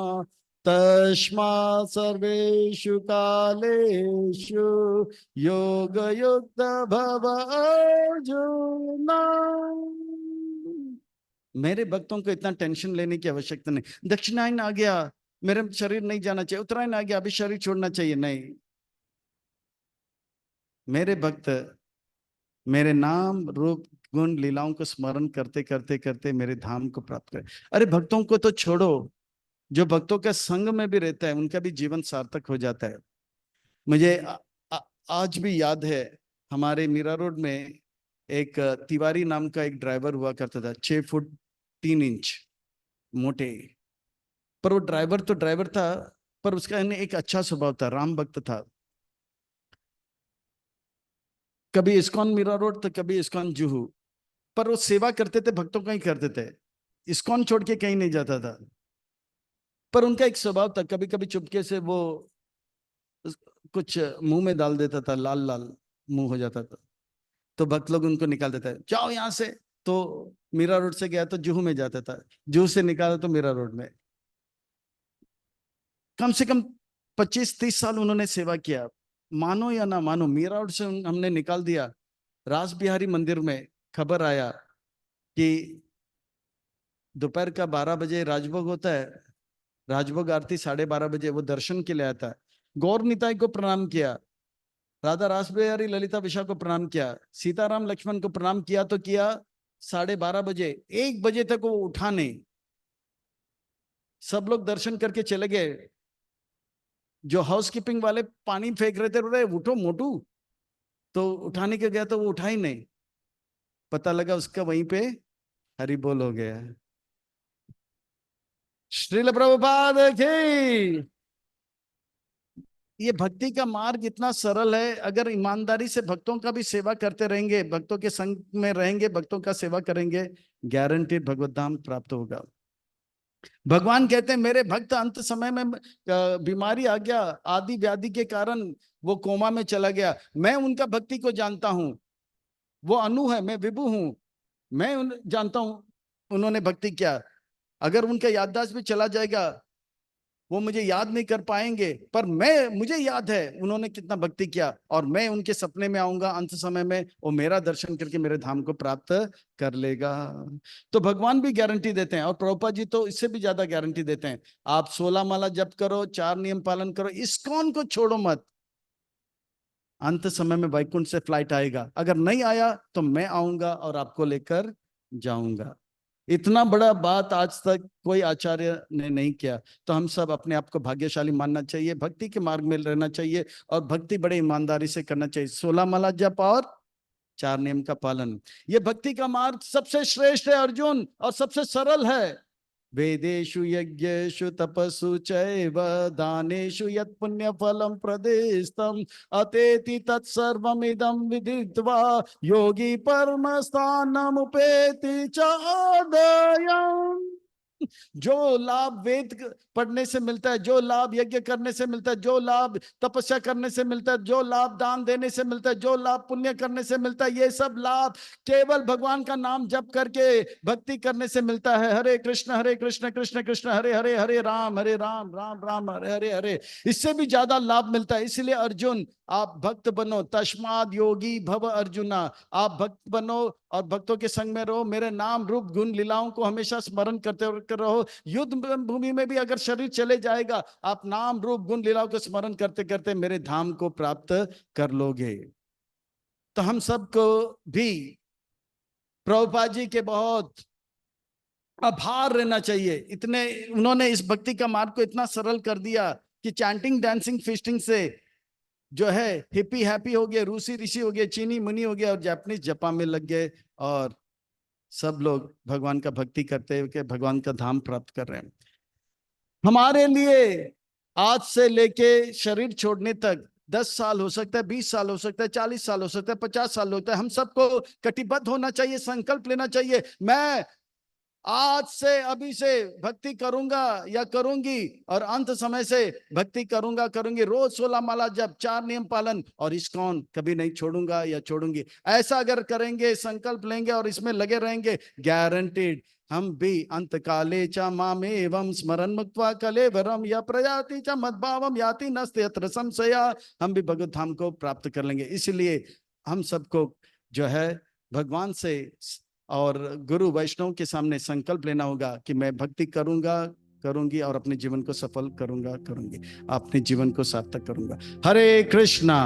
तस्मा सर्वेषु कालेषु योग युक्त भव अर्जुना। मेरे भक्तों को इतना टेंशन लेने की आवश्यकता नहीं। दक्षिणायन आ गया, मेरा शरीर नहीं जाना चाहिए, उत्तरायण आ गया, अभी शरीर छोड़ना चाहिए, नहीं। मेरे भक्त मेरे नाम रूप गुण लीलाओं को स्मरण करते करते करते मेरे धाम को प्राप्त करें। अरे भक्तों को तो छोड़ो, जो भक्तों के संग में भी रहता है उनका भी जीवन सार्थक हो जाता है। मुझे आज भी याद है, हमारे मीरा रोड में एक तिवारी नाम का एक ड्राइवर हुआ करता था, 6 फुट 3 इंच मोटे। पर वो ड्राइवर तो ड्राइवर था, पर उसका एक अच्छा स्वभाव था, राम भक्त था। कभी इस्कॉन मीरा रोड तो कभी इस्कॉन जुहू, पर वो सेवा करते थे, भक्तों का ही करते थे, इस्कॉन छोड़ के कहीं नहीं जाता था। पर उनका एक स्वभाव था, कभी कभी चुपके से वो कुछ मुंह में डाल देता था, लाल लाल मुंह हो जाता था, तो भक्त लोग उनको निकाल देता है, जाओ यहाँ से। तो मीरा रोड से गया तो जुहू में जाता था, जुहू से निकाला तो मीरा रोड में। कम से कम 25-30 साल उन्होंने सेवा किया। मानो या ना मानो, मीरा रोड से हमने निकाल दिया, रास बिहारी मंदिर में खबर आया कि दोपहर का 12 बजे राजभोग होता है, राजभोग आरती 12:30 बजे, वो दर्शन के लिए आता है। गौर निताई को प्रणाम किया, राधा रास बिहारी ललिता विशा को प्रणाम किया, सीताराम लक्ष्मण को प्रणाम किया तो किया। 12:30 बजे, 1 बजे तक वो उठा नहीं। सब लोग दर्शन करके चले गए, जो हाउस कीपिंग वाले पानी फेंक रहे थे, बोले उठो मोटू, तो उठाने के गया तो वो उठा ही नहीं। पता लगा उसका वहीं पे हरि बोल हो गया। श्रील प्रभुपाद की। ये भक्ति का मार्ग इतना सरल है, अगर ईमानदारी से भक्तों का भी सेवा करते रहेंगे, भक्तों के संग में रहेंगे, भक्तों का सेवा करेंगे, गारंटेड भगवत धाम प्राप्त होगा। भगवान कहते हैं मेरे भक्त अंत समय में बीमारी आ गया, आदि व्याधि के कारण वो कोमा में चला गया, मैं उनका भक्ति को जानता हूं। वो अनु है, मैं विभु हूं, मैं जानता हूं उन्होंने भक्ति किया। अगर उनका याददाश्त भी चला जाएगा, वो मुझे याद नहीं कर पाएंगे, पर मुझे याद है उन्होंने कितना भक्ति किया, और मैं उनके सपने में आऊंगा अंत समय में, वो मेरा दर्शन करके मेरे धाम को प्राप्त कर लेगा। तो भगवान भी गारंटी देते हैं, और प्रभुपाद जी तो इससे भी ज्यादा गारंटी देते हैं। आप 16 माला जप करो, 4 नियम पालन करो, इस्कॉन को छोड़ो मत, अंत समय में वैकुंठ से फ्लाइट आएगा। अगर नहीं आया तो मैं आऊंगा और आपको लेकर जाऊंगा। इतना बड़ा बात आज तक कोई आचार्य ने नहीं किया, तो हम सब अपने आप को भाग्यशाली मानना चाहिए, भक्ति के मार्ग में रहना चाहिए, और भक्ति बड़े ईमानदारी से करना चाहिए। 16 माला जप और 4 नियम का पालन, ये भक्ति का मार्ग सबसे श्रेष्ठ है अर्जुन, और सबसे सरल है। वेदेषु यज्ञेषु तपस्सु चैव दानेषु यत् पुण्य फलम प्रदिष्टम अतेति तत्सर्वमिदं विदित्वा योगी परमस्थानमुपेति चादयम्। जो लाभ वेद पढ़ने से मिलता है, जो लाभ यज्ञ करने से मिलता है, जो लाभ तपस्या करने से मिलता है, जो लाभ दान देने से मिलता है, जो लाभ पुण्य करने से मिलता है, ये सब लाभ केवल भगवान का नाम जप करके भक्ति करने से मिलता है। हरे कृष्ण कृष्ण कृष्ण हरे हरे, हरे राम राम राम हरे हरे हरे। इससे भी ज्यादा लाभ मिलता है। इसलिए अर्जुन, आप भक्त बनो, तस्माद योगी भव अर्जुना। आप भक्त बनो और भक्तों के संग में रहो, मेरे नाम रूप गुण लीलाओं को हमेशा स्मरण करते रहो। युद्ध भूमि में भी अगर शरीर चले जाएगा, आप नाम रूप गुण लीलाओं को स्मरण करते करते मेरे धाम को प्राप्त कर लोगे। तो हम सबको भी प्रभुपाद जी के बहुत आभार रहना चाहिए। इतने उन्होंने इस भक्ति का मार्ग को इतना सरल कर दिया कि चैंटिंग, डांसिंग, फीस्टिंग से जो है हिप्पी हैप्पी हो गए, रूसी ऋषि हो गए, चीनी मुनि हो गया, और जापानीज जपा में लग गए, और सब लोग भगवान का भक्ति करते हुए भगवान का धाम प्राप्त कर रहे हैं। हमारे लिए आज से लेके शरीर छोड़ने तक 10 साल हो सकता है, 20 साल हो सकता है, 40 साल हो सकता है, 50 साल होता है। हम सबको कटिबद्ध होना चाहिए, संकल्प लेना चाहिए, मैं आज से अभी से भक्ति करूंगा या करूंगी, और अंत समय से भक्ति करूंगी। रोज 16 माला जप, 4 नियम पालन, और इस्कॉन कभी नहीं छोड़ूंगा या छोड़ूंगी। ऐसा अगर करेंगे, संकल्प लेंगे और इसमें लगे रहेंगे, गारंटीड हम भी अंत काले च मामेवं स्मरन् मुक्त्वा कलेवरम या प्रयाति च मद्भावम याति नस्ते यत्र संशया। हम भी भगवत धाम को प्राप्त कर लेंगे। इसलिए हम सबको जो है भगवान से और गुरु वैष्णव के सामने संकल्प लेना होगा कि मैं भक्ति करूंगी और अपने जीवन को सफल करूंगी, अपने जीवन को सार्थक करूंगा। हरे कृष्णा।